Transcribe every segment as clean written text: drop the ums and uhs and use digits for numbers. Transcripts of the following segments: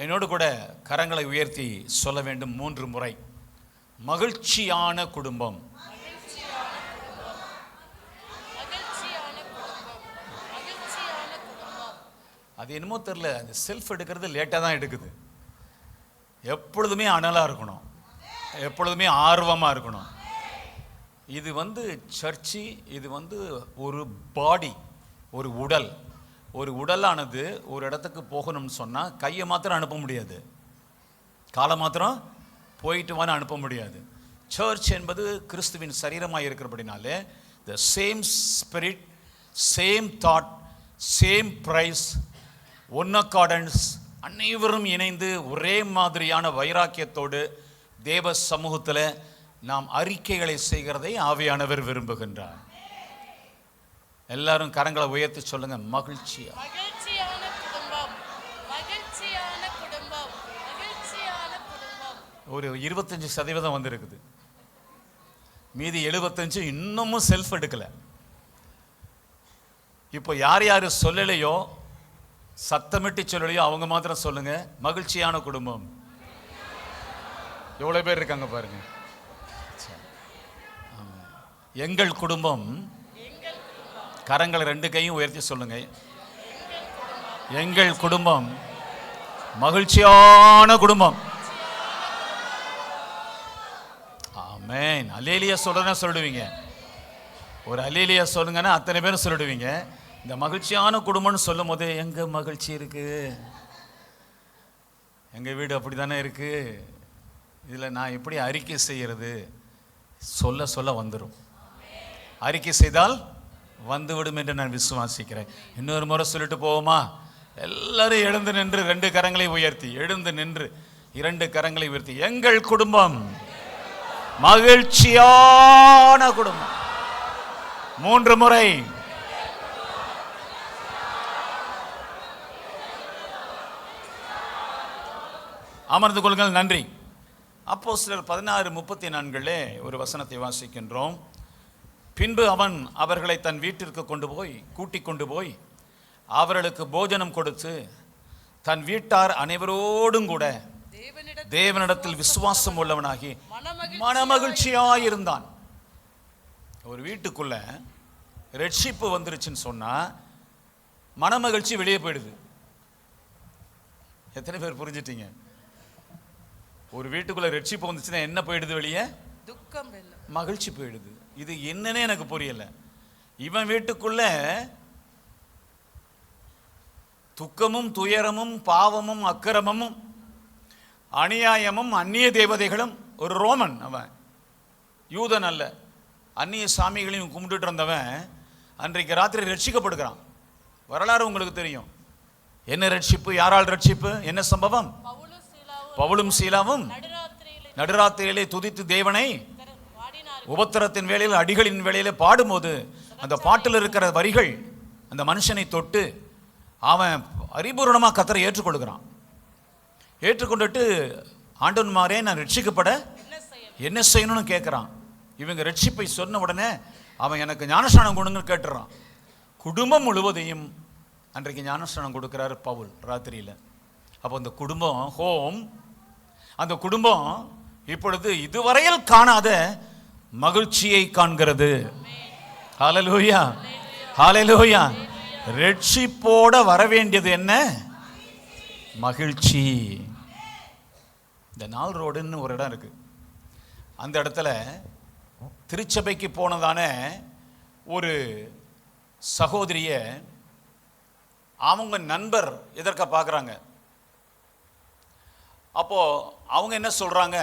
என்னோடு கூட கரங்களை உயர்த்தி சொல்ல வேண்டும் 3 முறை. மகிழ்ச்சியான குடும்பம். அது என்னமோ தெரியல, அந்த செல்ஃப் எடுக்கிறது லேட்டாக தான் எடுக்குது. எப்பொழுதுமே அனலாக இருக்கணும், எப்பொழுதுமே ஆர்வமாக இருக்கணும். இது சர்ச்சு, இது ஒரு பாடி, ஒரு உடல். ஒரு உடலானது ஒரு இடத்துக்கு போகணும்னு சொன்னால் கையை மாத்திரம் அனுப்ப முடியாது, காலை மாத்திரம் போயிட்டு வான்னு அனுப்ப முடியாது. சர்ச் என்பது கிறிஸ்துவின் சரீரமாக இருக்கிறபடினாலே the same spirit, same thought, same praise, one accordance, அனைவரும் இணைந்து ஒரே மாதிரியான வைராக்கியத்தோடு தேவ சமூகத்தில் நாம் அறிக்கைகளை செய்கிறதை ஆவியானவர் விரும்புகின்றார். எல்லாரும் கரங்களை உயர்த்தி சொல்லுங்க, மகிழ்ச்சியா. ஒரு 25% வந்திருக்குது, மீதி 75 இன்னமும் செல்ஃப் எடுக்கல. இப்போ யார் யார் சொல்லலையோ, சத்தமிட்டு சொல்லலையோ அவங்க மாத்திரம் சொல்லுங்க, மகிழ்ச்சியான குடும்பம். எவ்வளவு பேர் இருக்காங்க பாருங்க. எங்கள் குடும்பம். கரங்களை 2 கையும் உயர்த்தி சொல்லுங்க, எங்கள் குடும்பம் மகிழ்ச்சியான குடும்பம். ஆமென். அல்லேலூயா சொல்லுவீங்க. ஒரு அல்லேலூயா சொல்லுங்கன்னா அத்தனை பேரும் சொல்லிடுவீங்க. இந்த மகிழ்ச்சியான குடும்பம்னு சொல்லும் போது எங்க மகிழ்ச்சி இருக்கு, எங்க வீடு அப்படி தானே இருக்கு, இதில் நான் எப்படி அறிக்கை செய்கிறது? சொல்ல சொல்ல வந்துடும். அறிக்கை செய்தால் வந்துவிடும் என்று நான் விசுவாசிக்கிறேன். இன்னொரு முறை சொல்லிட்டு போவோமா? எல்லாரும் எழுந்து நின்று 2 கரங்களை உயர்த்தி, எழுந்து நின்று 2 கரங்களை உயர்த்தி, எங்கள் குடும்பம் மகிழ்ச்சியான குடும்பம். 3 முறை. அமர்ந்து கொள்ளுங்கள். நன்றி. அப்போஸ்தலர் 16:34 ஒரு வசனத்தை வாசிக்கின்றோம். பின்பு அவன் அவர்களை தன் வீட்டிற்கு கூட்டிக் கொண்டு போய் அவர்களுக்கு போஜனம் கொடுத்து தன் வீட்டார் அனைவரோடும் கூட தேவனிடத்தில் விசுவாசம் உள்ளவனாகி மனமகிழ்ச்சியாயிருந்தான். ஒரு வீட்டுக்குள்ள ரட்சிப்பு வந்துருச்சுன்னு சொன்னா மனமகிழ்ச்சி வெளியே போயிடுது. எத்தனை பேர் புரிஞ்சிட்டீங்க? ஒரு வீட்டுக்குள்ள ரட்சிப்பு வந்துச்சுன்னா என்ன போயிடுது வெளியே? துக்கம், மகிழ்ச்சி போயிடுது. இது என்னன்னே எனக்கு புரியல. இவன் வீட்டுக்குள்ள துக்கமும் துயரமும் பாவமும் அக்கிரமமும் அநியாயமும் அந்நிய தேவதைகளும். ஒரு ரோமன், அவன் யூதன் அல்ல, அந்நிய சாமிகளையும் கும்பிட்டுட்டு இருந்தவன் அன்றைக்கு ராத்திரி ரட்சிக்கப்படுகிறான். வரலாறு உங்களுக்கு தெரியும். என்ன ரட்சிப்பு? யாரால் ரட்சிப்பு? என்ன சம்பவம்? பவுலும் சீலாவும் நடுராத்திரியிலே துதித்து தேவனை உபத்திரத்தின் வேளையில் அடிகளின் வேளையில பாடும்போது அந்த பாட்டில் இருக்கிற வரிகள் அந்த மனுஷனை தொட்டு அவன் பரிபூரணமாக கர்த்தரை ஏற்றுக்கொள்கிறான். ஏற்றுக்கொண்டுட்டு ஆண்டவன்மாரே நான் ரட்சிக்கப்பட என்ன செய்யணும்னு கேட்குறான். இவங்க ரட்சிப்பை சொன்ன உடனே அவன் எனக்கு ஞானஸ்நானம் கொடுங்கன்னு கேட்டுறான். குடும்பம் முழுவதையும் அன்றைக்கு ஞானஸ்நானம் கொடுக்குறாரு பவுல் ராத்திரியில். அப்போ அந்த குடும்பம் ஹோம், அந்த குடும்பம் இப்பொழுது இதுவரையில் காணாத மகிழ்ச்சியை காண்கிறது. ஹல்லேலூயா, ஹல்லேலூயா. ரட்சிப்போட வர வேண்டியது என்ன? மகிழ்ச்சி. இந்த 4 ரோடுன்னு ஒரு இடம் இருக்கு. அந்த இடத்துல திருச்சபைக்கு போனதான ஒரு சகோதரிய அவங்க நண்பர் எதற்க பார்க்குறாங்க. அப்போ அவங்க என்ன சொல்றாங்க?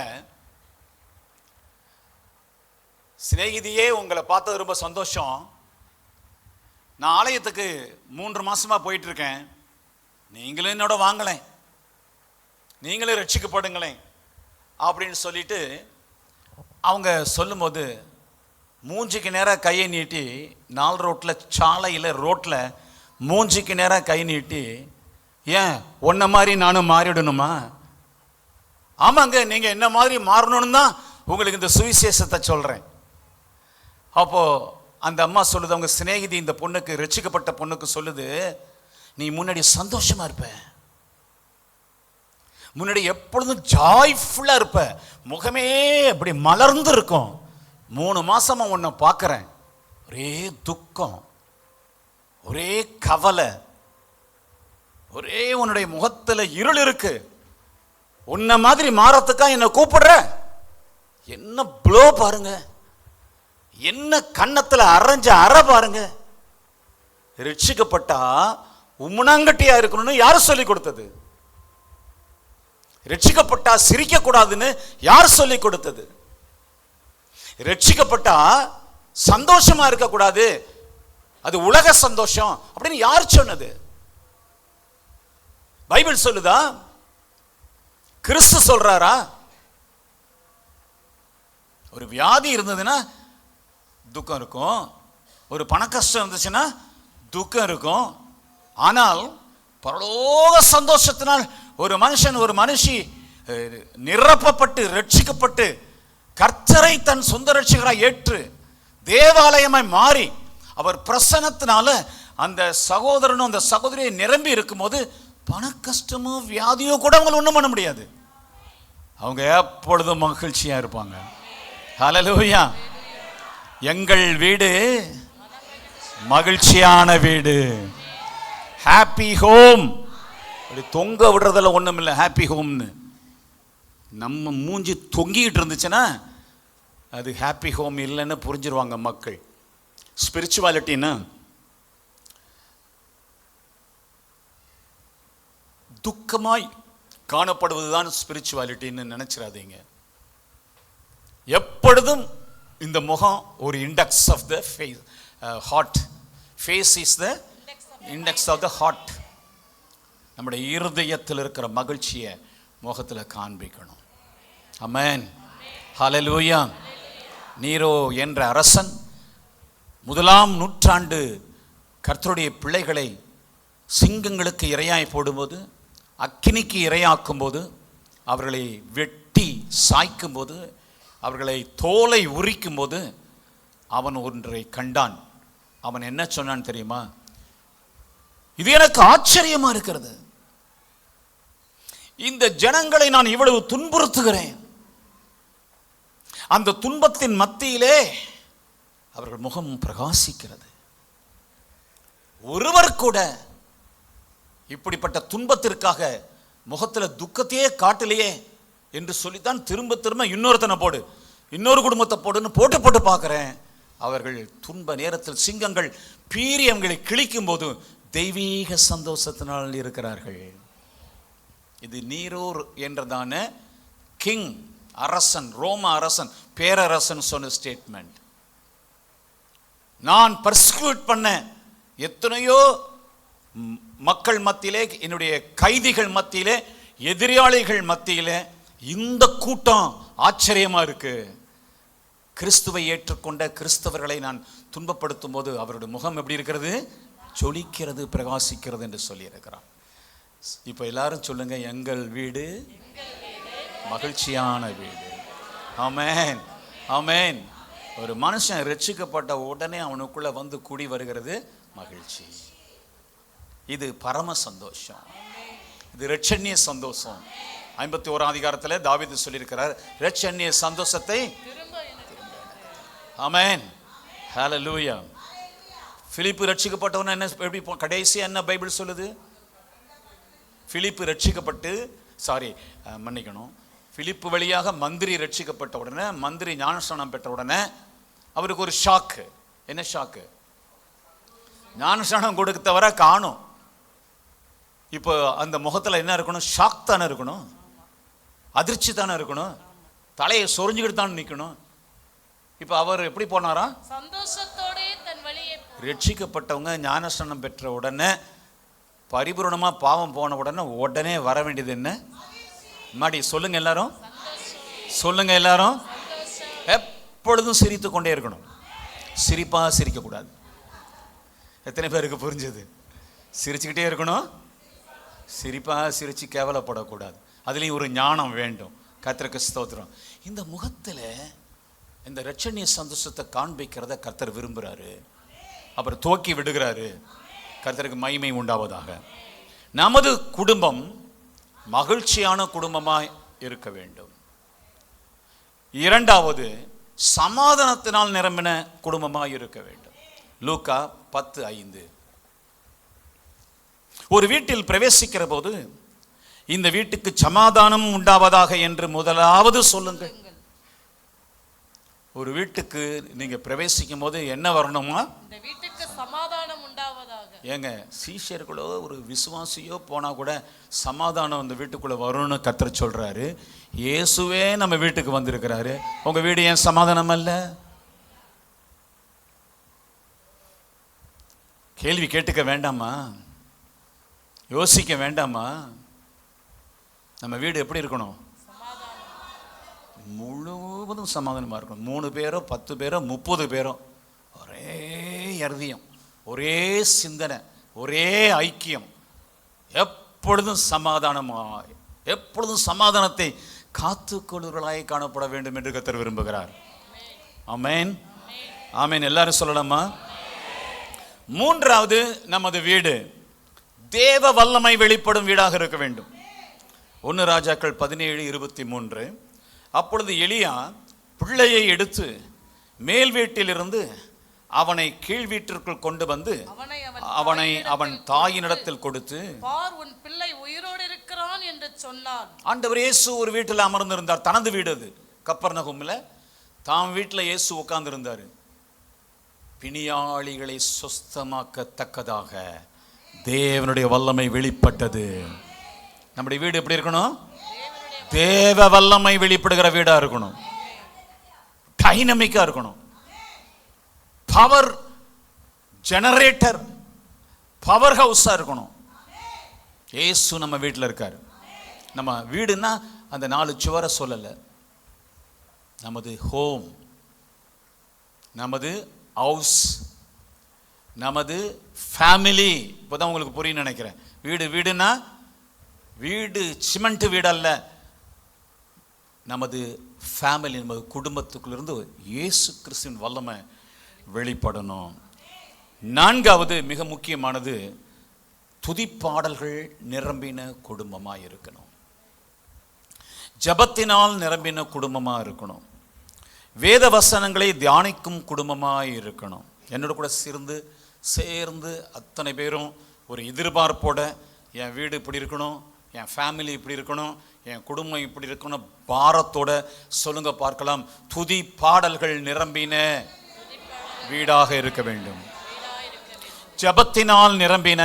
சிநேகிதியே, உங்களை பார்த்தது ரொம்ப சந்தோஷம். நான் ஆலயத்துக்கு 3 மாசமா போயிட்டு இருக்கேன். நீங்களும் என்னோட வாங்கலேன், நீங்களும் ரட்சிக்கப்படுங்களேன் அப்படின்னு சொல்லிட்டு அவங்க சொல்லும்போது மூஞ்சிக்கு நேராக கையை நீட்டி 4 ரோட்டில் சாலையில் ரோட்டில் மூஞ்சிக்கு நேராக கை நீட்டி, ஏன் உன்ன மாதிரி நானும் மாறிடணுமா? ஆமாங்க, நீங்கள் என்ன மாதிரி மாறணும்னு தான் உங்களுக்கு இந்த சுவிசேஷத்தை சொல்கிறேன். அப்போது அந்த அம்மா சொல்லுது, அவங்க சிநேகிதி இந்த பொண்ணுக்கு, ரட்சிக்கப்பட்ட பொண்ணுக்கு சொல்லுது, நீ முன்னாடி சந்தோஷமாக இருப்ப, முன்னாடி எப்பொழுதும் ஜாய்ஃபுல்லா இருப்ப, முகமே அப்படி மலர்ந்து இருக்கும். 3 மாசமா உன்னை பார்க்கிறேன், ஒரே துக்கம், ஒரே கவலை, ஒரே உன்னுடைய முகத்துல இருள் இருக்கு. உன்ன மாதிரி மாறத்துக்கா என்ன கூப்பிடுற? என்ன ப்ளோ பாருங்க, என்ன கன்னத்துல அரைஞ்ச அற பாருங்க. ரட்சிக்கப்பட்டா உம்முனாங்கட்டியா இருக்கணும்னு யாரு சொல்லி கொடுத்தது? ரட்சிக்கப்பட்டா சிரிக்க கூடாதுன்னு யார் சொல்லி கொடுத்தது? ரட்சிக்கப்பட்டா சந்தோஷமா இருக்க கூடாது, அது உலக சந்தோஷம் அப்படின்னு யார் சொன்னது? பைபிள் சொல்லுதா? கிறிஸ்து சொல்றாரா? ஒரு வியாதி இருந்ததுன்னா துக்கம் இருக்கும், ஒரு பண கஷ்டம் இருந்துச்சுன்னா துக்கம் இருக்கும். ஆனால் பரலோக சந்தோஷத்தினால் ஒரு மனுஷன், ஒரு மனுஷி நிரப்பப்பட்டு ரட்சிக்கப்பட்டு கர்த்தரை தன் சொந்த ரட்சகராய் ஏற்று தேவாலயமாய் மாறி அவர் பிரசன்னத்தினால அந்த சகோதரனும் அந்த சகோதரியை நிரம்பி இருக்கும்போது பண கஷ்டமோ வியாதியோ கூட அவங்களை ஒன்றும் பண்ண முடியாது. அவங்க எப்பொழுதும் மகிழ்ச்சியா இருப்பாங்க. ஹல்லேலூயா. எங்கள் வீடு மகிழ்ச்சியான வீடு, ஹாப்பி ஹோம். அப்படி தொங்க விடுறதுல ஒண்ணும் இல்லை, ஹாப்பி ஹோம்னு. நம்ம மூஞ்சி தொங்கிட்டு இருந்துச்சுன்னா அது ஹாப்பி ஹோம் இல்லைன்னு புரிஞ்சிருவாங்க மக்கள். ஸ்பிரிச்சுவாலிட்டின்னா துக்கமாய் காணப்படுவதுதான் ஸ்பிரிச்சுவாலிட்டின்னு நினைச்சிடாதீங்க. எப்பொழுதும் இந்த முகம் ஒரு index of the face, heart. Face is the index of the heart. நம்முடைய இருதயத்தில் இருக்கிற மகிழ்ச்சியை முகத்தில் காண்பிக்கணும். ஆமென். ஹல்லேலூயா. நீரோ என்ற அரசன் 1ஆம் நூற்றாண்டு கர்த்தருடைய பிள்ளைகளை சிங்கங்களுக்கு இரையாய் போடும்போது, அக்கினிக்கு இரையாக்கும் போது, அவர்களை வெட்டி சாய்க்கும் போது, அவர்களை தோலை உரிக்கும் போது அவன் ஒன்றை கண்டான். அவன் என்ன சொன்னான் தெரியுமா? இது எனக்கு ஆச்சரியமா இருக்கிறது, இந்த ஜனங்களை நான் இவ்வளவு துன்புறுத்துகிறேன், அந்த துன்பத்தின் மத்தியிலே அவர்கள் முகம் பிரகாசிக்கிறது. ஒருவர் கூட இப்படிப்பட்ட துன்பத்திற்காக முகத்துல துக்கத்தையே காட்டலையே என்று சொல்லித்தான் திரும்ப திரும்ப இன்னொருத்தனை போடு, இன்னொரு குடும்பத்தை போடுன்னு போட்டு போட்டு பார்க்கிறேன். அவர்கள் துன்ப நேரத்தில் சிங்கங்கள் பீறி அவங்களை கிழிக்கும் போது தெய்வீக சந்தோஷத்தினால் இருக்கிறார்கள். இது நீரோர் என்றதான கிங், அரசன், ரோம அரசன், பேரரசன் சொன்ன ஸ்டேட்மெண்ட். நான் பர்சிக்யூட் பண்ண எத்தனையோ மக்கள் மத்தியிலே, என்னுடைய கைதிகள் மத்தியிலே, எதிராளிகள் மத்தியிலே இந்த கூட்டம் ஆச்சரியமா இருக்கு. கிறிஸ்துவை ஏற்றுக்கொண்ட கிறிஸ்தவர்களை நான் துன்பப்படுத்தும் போது அவருடைய முகம் எப்படி இருக்கிறது? ஜொலிக்கிறது, பிரகாசிக்கிறது என்று சொல்லி இருக்கிறார். இப்ப எல்லாரும் சொல்லுங்க, எங்கள் வீடு மகிழ்ச்சியான வீடு. ஆமென், ஆமென். ஒரு மனுஷன் ரட்சிக்கப்பட்ட உடனே அவனுக்குள்ள வந்து கூடி வருகிறது மகிழ்ச்சி. இது பரம சந்தோஷம், இது ரட்சண்ய சந்தோஷம். 51ஆம் அதிகாரத்தில் தாவீது சொல்லியிருக்கிறார், ரட்சண்ய சந்தோஷத்தை. ஆமென், ஹல்லேலூயா. பிலிப்பு ரட்சிக்கப்பட்டவன என்ன, எப்படி கடைசியா என்ன பைபிள் சொல்லுது? பிலிப்பு ரட்சிக்கப்பட்டு, மன்னிக்கணும், பிலிப்பு வழியாக மந்திரி ரட்சிக்கப்பட்ட உடனே, மந்திரி ஞானஸ்நானம் பெற்ற உடனே அவருக்கு ஒரு ஷாக்கு. என்ன ஷாக்கு? ஞானஸ்நானம் கொடுத்தவரை காணும். இப்போ அந்த முகத்தில் என்ன இருக்கணும்? ஷாக் தானே இருக்கணும், அதிர்ச்சி தானே இருக்கணும், தலையை சொரிஞ்சுக்கிட்டு தானே நிற்கணும். இப்போ அவர் எப்படி போனாரா? சந்தோஷத்தோட தன் வழியை. ரட்சிக்கப்பட்டவங்க ஞானஸ்நானம் பெற்ற உடனே, பரிபூரணமா பாவம் போன உடனே வர வேண்டியது என்ன? மாடி சொல்லுங்க எல்லாரும், சொல்லுங்க எல்லாரும். எப்பொழுதும் சிரித்து கொண்டே இருக்கணும், சிரிப்பா சிரிக்க கூடாது. எத்தனை பேருக்கு புரிஞ்சது? சிரிச்சுக்கிட்டே இருக்கணும், சிரிப்பா சிரிச்சு கேவலப்படக்கூடாது. அதுலேயும் ஒரு ஞானம் வேண்டும். கர்த்தருக்கு ஸ்தோத்திரம். இந்த முகத்தில் இந்த ரட்சணிய சந்தோஷத்தை காண்பிக்கிறத கர்த்தர் விரும்புகிறாரு, அவர் துவக்கி விடுகிறாரு. கர்த்தருக்கு மகிமை உண்டாவதாக. நமது குடும்பம் மகிழ்ச்சியான குடும்பமாய் இருக்க வேண்டும். இரண்டாவது, சமாதானத்தினால் நிரம்பின குடும்பமாய் இருக்க வேண்டும். லூக்கா 10:5. ஒரு வீட்டில் பிரவேசிக்கிற போது இந்த வீட்டுக்கு சமாதானம் உண்டாவதாக என்று முதலாவது சொல்லுங்கள். ஒரு வீட்டுக்கு நீங்க பிரவேசிக்கும் போது என்ன வரணுமா? இந்த வீட்டுக்கு சமாதானம் உண்டாவதாக. ஏங்க, சீஷர்களோ ஒரு விசுவாசியோ போனா கூட சமாதானம் அந்த வீட்டுக்குள்ள வரும்னு கர்த்தர் சொல்றாரு. இயேசுவே நம்ம வீட்டுக்கு வந்திருக்கிறாரு. உங்க வீடு ஏன் சமாதானம் அல்ல? கேள்வி கேட்டுக்க வேண்டாமா? யோசிக்க வேண்டாமா? நம்ம வீடு எப்படி இருக்கணும்? முழுவதும் சமாதானமாக இருக்கணும். 3 பேரோ 10 பேரோ 30 பேரோ ஒரே இறுதியம், ஒரே சிந்தனை, ஒரே ஐக்கியம், எப்பொழுதும் சமாதானமாய், எப்பொழுதும் சமாதானத்தை காத்துக்கொள்வர்களாய் காணப்பட வேண்டும் என்று கர்த்தர் விரும்புகிறார். ஆமென், ஆமென். எல்லாரும் சொல்லலாமா? மூன்றாவது, நமது வீடு தேவ வல்லமை வெளிப்படும் வீடாக இருக்க வேண்டும். 1 ராஜாக்கள் 17:23. அப்பொழுது எலியா பிள்ளையை எடுத்து மேல் வீட்டிலிருந்து அவனை கீழ் வீட்டிற்குள் கொண்டு வந்து அவனை அவன் தாயினிடத்தில் கொடுத்து, உன் பிள்ளை உயிரோடு இருக்கிறான் என்று சொன்னான். ஆண்டவர் இயேசு ஒரு வீட்டில் அமர்ந்திருந்தார். தனது வீடு அது, கப்பர்நகூமில். தாம் வீட்டில் இயேசு உட்கார்ந்து இருந்தார். பிணியாளிகளை சுஸ்தமாக்கத்தக்கதாக தேவனுடைய வல்லமை வெளிப்பட்டது. நம்முடைய வீடு எப்படி இருக்கணும்? தேவ வல்லமை வெளிப்படுகிற வீடா இருக்கணும். டைனமிக்கா இருக்கணும். பவர் ஜெனரேட்டர், பவர் ஹவுஸா இருக்கணும். இயேசு நம்ம வீட்டில் இருக்காரு. நம்ம வீடுன்னா அந்த 4 சுவரை சொல்லல. நமது ஹோம், நமது ஹவுஸ், நமது ஃபேமிலி. இப்போதான் உங்களுக்கு புரியும் நினைக்கிறேன். வீடுன்னா வீடு சிமெண்ட் வீடு அல்ல. நமது ஃபேமிலி, நமது குடும்பத்துக்குள்ளிருந்து இயேசு கிறிஸ்துவின் வல்லமை வெளிப்படணும். நான்காவது, மிக முக்கியமானது, துதிப்பாடல்கள் நிரம்பின குடும்பமாக இருக்கணும். ஜபத்தினால் நிரம்பின குடும்பமாக இருக்கணும். வேத வசனங்களை தியானிக்கும் குடும்பமாக இருக்கணும். என்னோட கூட சேர்ந்து அத்தனை பேரும் ஒரு எதிர்பார்ப்போட, என் வீடு இப்படி இருக்கணும், என் ஃபேமிலி இப்படி இருக்கணும், என் குடும்பம் இப்படி இருக்கணும், பாரத்தோட சொல்லுங்க பார்க்கலாம். துதி பாடல்கள் நிரம்பின வீடாக இருக்க வேண்டும். ஜபத்தினால் நிரம்பின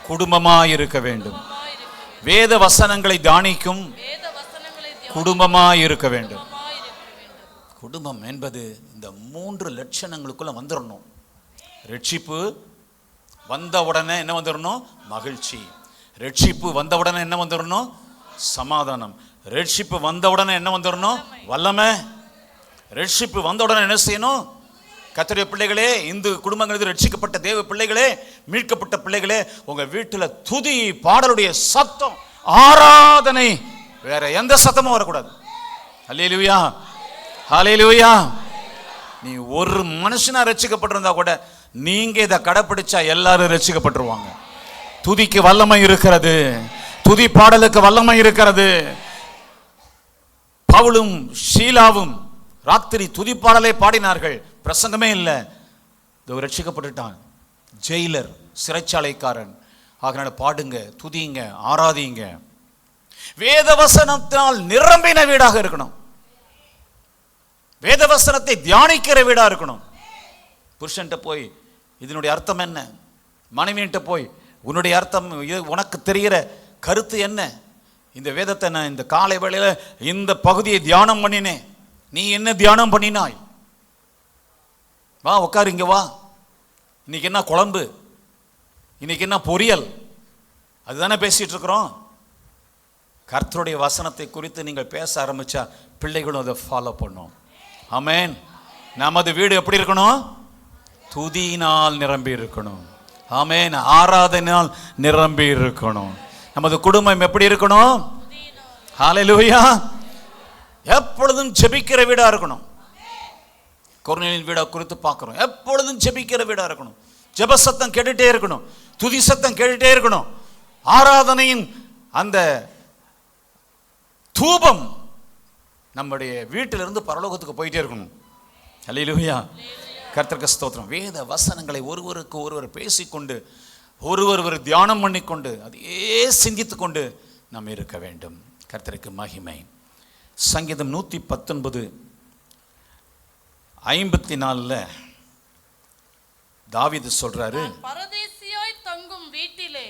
குடும்பமாய் இருக்க வேண்டும். வேத வசனங்களை தியானிக்கும் குடும்பமாய் இருக்க வேண்டும். குடும்பம் என்பது இந்த 3 லட்சணங்களுக்குள்ள வந்துடணும். ரட்சிப்பு வந்த உடனே என்ன வந்துடணும்? மகிழ்ச்சி. ரட்சிப்பு வந்த உடனே என்ன வந்துடணும்? சமாதானம். ரட்சிப்பு வந்த உடனே என்ன வந்துடணும்? வல்லமை. ரட்சிப்பு வந்த உடனே என்ன செய்யணும்? கர்த்தருடைய பிள்ளைகளே, இந்து குடும்பங்களில் ரட்சிக்கப்பட்ட தேவ பிள்ளைகளே, மீட்கப்பட்ட பிள்ளைகளே, உங்க வீட்டில் துதி பாடலுடைய சத்தம், ஆராதனை, வேற எந்த சத்தமும் வரக்கூடாது. அல்லேலூயா, ஹல்லேலூயா. நீ ஒரு மனுஷனா ரட்சிக்கப்பட்டிருந்தா கூட நீங்க இதை கடைப்பிடிச்சா எல்லாரும் ரட்சிக்கப்பட்டுருவாங்க. துதிக்கு வல்லமை இருக்கிறது, துதி பாடலுக்கு வல்லமை இருக்கிறது. பவுலும் ஷீலாவும் ராத்திரி துதி பாடலை பாடினார்கள். பிரசங்கமே இல்லை. ரட்சிக்கப்பட்டுட்டான். ஜெயிலர், சிறைச்சாலைக்காரன். ஆகினால பாடுங்க, துதிங்க, ஆராதிங்க. வேதவசனத்தினால் நிரம்பின வீடாக இருக்கணும். வேதவசனத்தை தியானிக்கிற வீடா இருக்கணும். புருஷன்ட்ட போய் இதனுடைய அர்த்தம் என்ன, மனைவியிட்ட போய் உன்னுடைய அர்த்தம், உனக்கு தெரிகிற கருத்து என்ன, இந்த வேதத்தை நான் இந்த காலை வேளையில இந்த பகுதியை தியானம் பண்ணினேன், நீ என்ன தியானம் பண்ணினாய், வா உட்காரு, இங்க வா, இன்னைக்கு என்ன குழம்பு, இன்னைக்கு என்ன பொரியல், அதுதானே பேசிட்டு இருக்கிறோம். கர்த்தருடைய வசனத்தை குறித்து நீங்கள் பேச ஆரம்பிச்சா பிள்ளைகளும் அதை ஃபாலோ பண்ணும். ஆமென். நமது வீடு எப்படி இருக்கணும்? துதியினால் நிரம்பி இருக்கணும். ஆமென். ஆராதனையால் நிரம்பி இருக்கணும். நமது குடும்பம் எப்படி இருக்கணும்? ஹல்லேலூயா. எப்பொழுதும் ஜெபிக்கிற வீடா இருக்கணும். கொர்நேலியின் வீடா குறித்து பார்க்கிறோம். எப்பொழுதும் ஜெபிக்கிற வீடா இருக்கணும். ஜெப சத்தம் கேட்டுட்டே இருக்கணும், துதி சத்தம் கேட்டுட்டே இருக்கணும். ஆராதனையின் அந்த தூபம் நம்முடைய வீட்டிலிருந்து பரலோகத்துக்கு போயிட்டே இருக்கணும். அல்லேலூயா, கர்த்தருக்கு ஸ்தோத்திரம். வேத வசனங்களை ஒருவருக்கு ஒருவர் பேசிக்கொண்டு ஒருவர் தியானம் பண்ணிக்கொண்டு அதையே சிந்தித்து கொண்டு நாம் இருக்க வேண்டும். கர்த்தருக்கு மகிமை. சங்கீதம் 119:54 தாவீது சொல்றாரு, பரதேசியாய் தங்கும் வீட்டிலே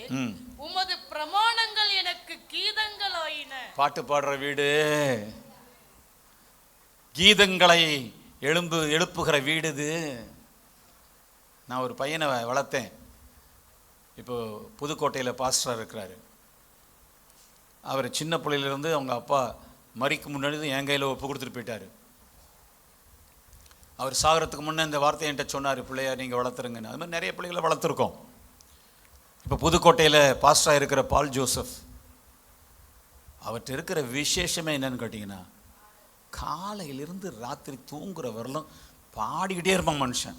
உமது பிரமாணங்கள் எனக்கு கீதங்களாயின. பாட்டு பாடுற வீடு, கீதங்களை எழுப்புகிற வீடு இது. நான் ஒரு பையனை வளர்த்தேன். இப்போ புதுக்கோட்டையில் பாஸ்டராக இருக்கிறாரு. அவர் சின்ன பிள்ளையிலேருந்து அவங்க அப்பா மறிக்கு முன்னாடி என் கையில் ஒப்பு கொடுத்துட்டு போயிட்டார். அவர் சாகிறதுக்கு முன்னே இந்த வார்த்தையை என்கிட்ட சொன்னார், பிள்ளையா நீங்கள் வளர்த்துருங்கன்னு. அது மாதிரி நிறைய பிள்ளைகளை வளர்த்துருக்கோம். இப்போ புதுக்கோட்டையில் பாஸ்டராக இருக்கிற பால் ஜோசப், அவர்கிட்ட இருக்கிற விசேஷமே என்னன்னு கேட்டிங்கன்னா, காலையிலிருந்து ராத்திரி தூங்குற வரலும் பாடிக்கிட்டே இருப்பான் மனுஷன்.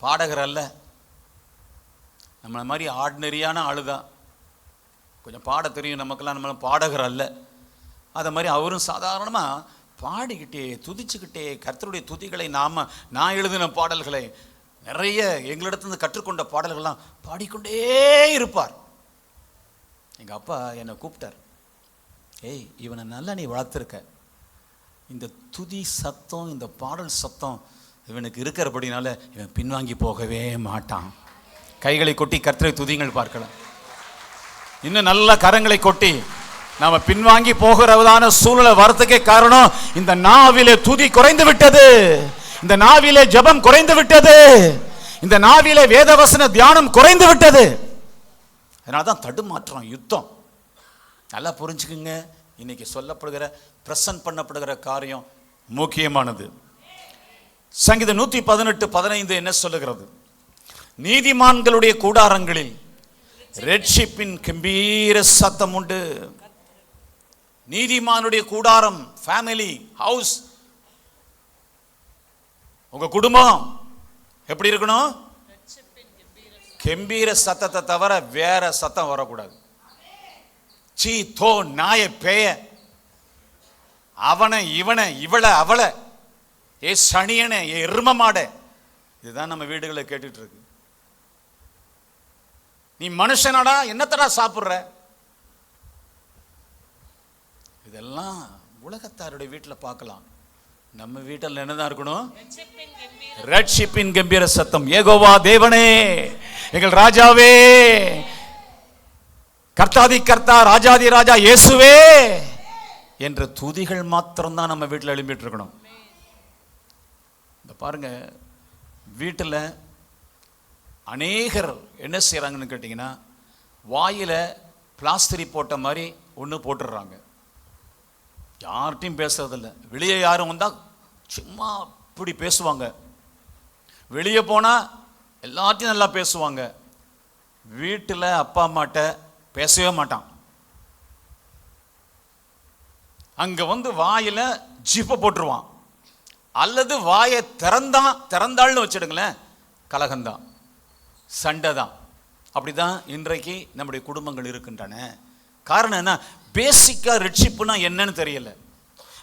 பாடகர் அல்ல, நம்மளை மாதிரி ஆர்டினரியான ஆளுதான். கொஞ்சம் பாட தெரியும் நமக்கெல்லாம், நம்மளும் பாடகர் அல்ல. அதை மாதிரி அவரும் சாதாரணமாக பாடிக்கிட்டே துதிச்சுக்கிட்டே கர்த்தருடைய துதிகளை நான் எழுதின பாடல்களை நிறைய எங்களிடத்துலேருந்து கற்றுக்கொண்ட பாடல்கள்லாம் பாடிக்கொண்டே இருப்பார். எங்கள் அப்பா என்னை கூப்பிட்டார், ஏய் இவனை நல்லா நீ வளர்த்துருக்க, இந்த துதி சத்தம் இந்த பாடல் சத்தம் இவனுக்கு இருக்கிறபடினால இவன் பின்வாங்கி போகவே மாட்டான். கைகளை கொட்டி கர்த்தரை துதிங்கள் பார்க்கலாம். இன்னும் நல்ல கரங்களை கொட்டி நாம பின்வாங்கி போகிறதான சூழ்நிலை வரத்துக்கே காரணம் இந்த நாவிலே துதி குறைந்து விட்டது, இந்த நாவிலே ஜெபம் குறைந்து விட்டது, இந்த நாவிலே வேதவசன தியானம் குறைந்து விட்டது. அதனாலதான் தடுமாற்றம், யுத்தம். நல்லா புரிஞ்சுக்குங்க. இன்னைக்கு சொல்லப்படுகிற பிரசன்ட் பண்ணப்படுகிற காரியம் முக்கியமானது. சங்கீதம் 118:15 என்ன சொல்லுகிறது? நீதிமான்களுடைய கூடாரங்களில் ரட்சிப்பின் கம்பீர சத்தம் உண்டு. நீதிமானுடைய கூடாரம், ஃபேமிலி ஹவுஸ், உங்க குடும்பம் எப்படி இருக்கணும்? கம்பீர சத்தத்தை தவிர வேற சத்தம் வரக்கூடாது. சீ தோ நாய பேய, அவனை இவனை இவளை அவளை, ஏ சனியனை ஏ எருமமாட, இதுதான் நம்ம வீடுகளை கேட்டுட்டு இருக்கு. நீ மனுஷனடா, என்னத்தடா சாப்பிட்ற? இதெல்லாம் உலகத்தாருடைய வீட்டில் பார்க்கலாம். நம்ம வீட்டில் என்னதான் இருக்கணும்? ரட்சிப்பின் கம்பீர சத்தம். ஏகோவா தேவனே, எங்கள் ராஜாவே, கர்த்தாதி கர்த்தா, ராஜாதி ராஜா இயேசுவே என்ற துதிகள் மாத்திரம்தான் நம்ம வீட்டில் எழும்பிட்டு இருக்கணும். இந்த பாருங்க, வீட்டில் அநேகர் என்ன செய்கிறாங்கன்னு கேட்டிங்கன்னா, வாயில் பிளாஸ்டரி போட்ட மாதிரி ஒன்று போட்டுடுறாங்க. யார்கிட்டையும் பேசுறதில்ல. வெளியே யாரும் வந்தால் சும்மா இப்படி பேசுவாங்க. வெளியே போனால் எல்லாத்தையும் நல்லா பேசுவாங்க. வீட்டில் அப்பா அம்மாட்ட பேசவே மாட்டான். அங்கே வந்து வாயில் ஜிப்பை போட்டுருவான், அல்லது வாயை திறந்தாள்னு வச்சிடுங்களேன், கலகம்தான், சண்டை தான். அப்படிதான் இன்றைக்கு நம்முடைய குடும்பங்கள் இருக்கின்றன. காரணம் என்ன? பேசிக்கா ரட்சிப்புனா என்னன்னு தெரியல.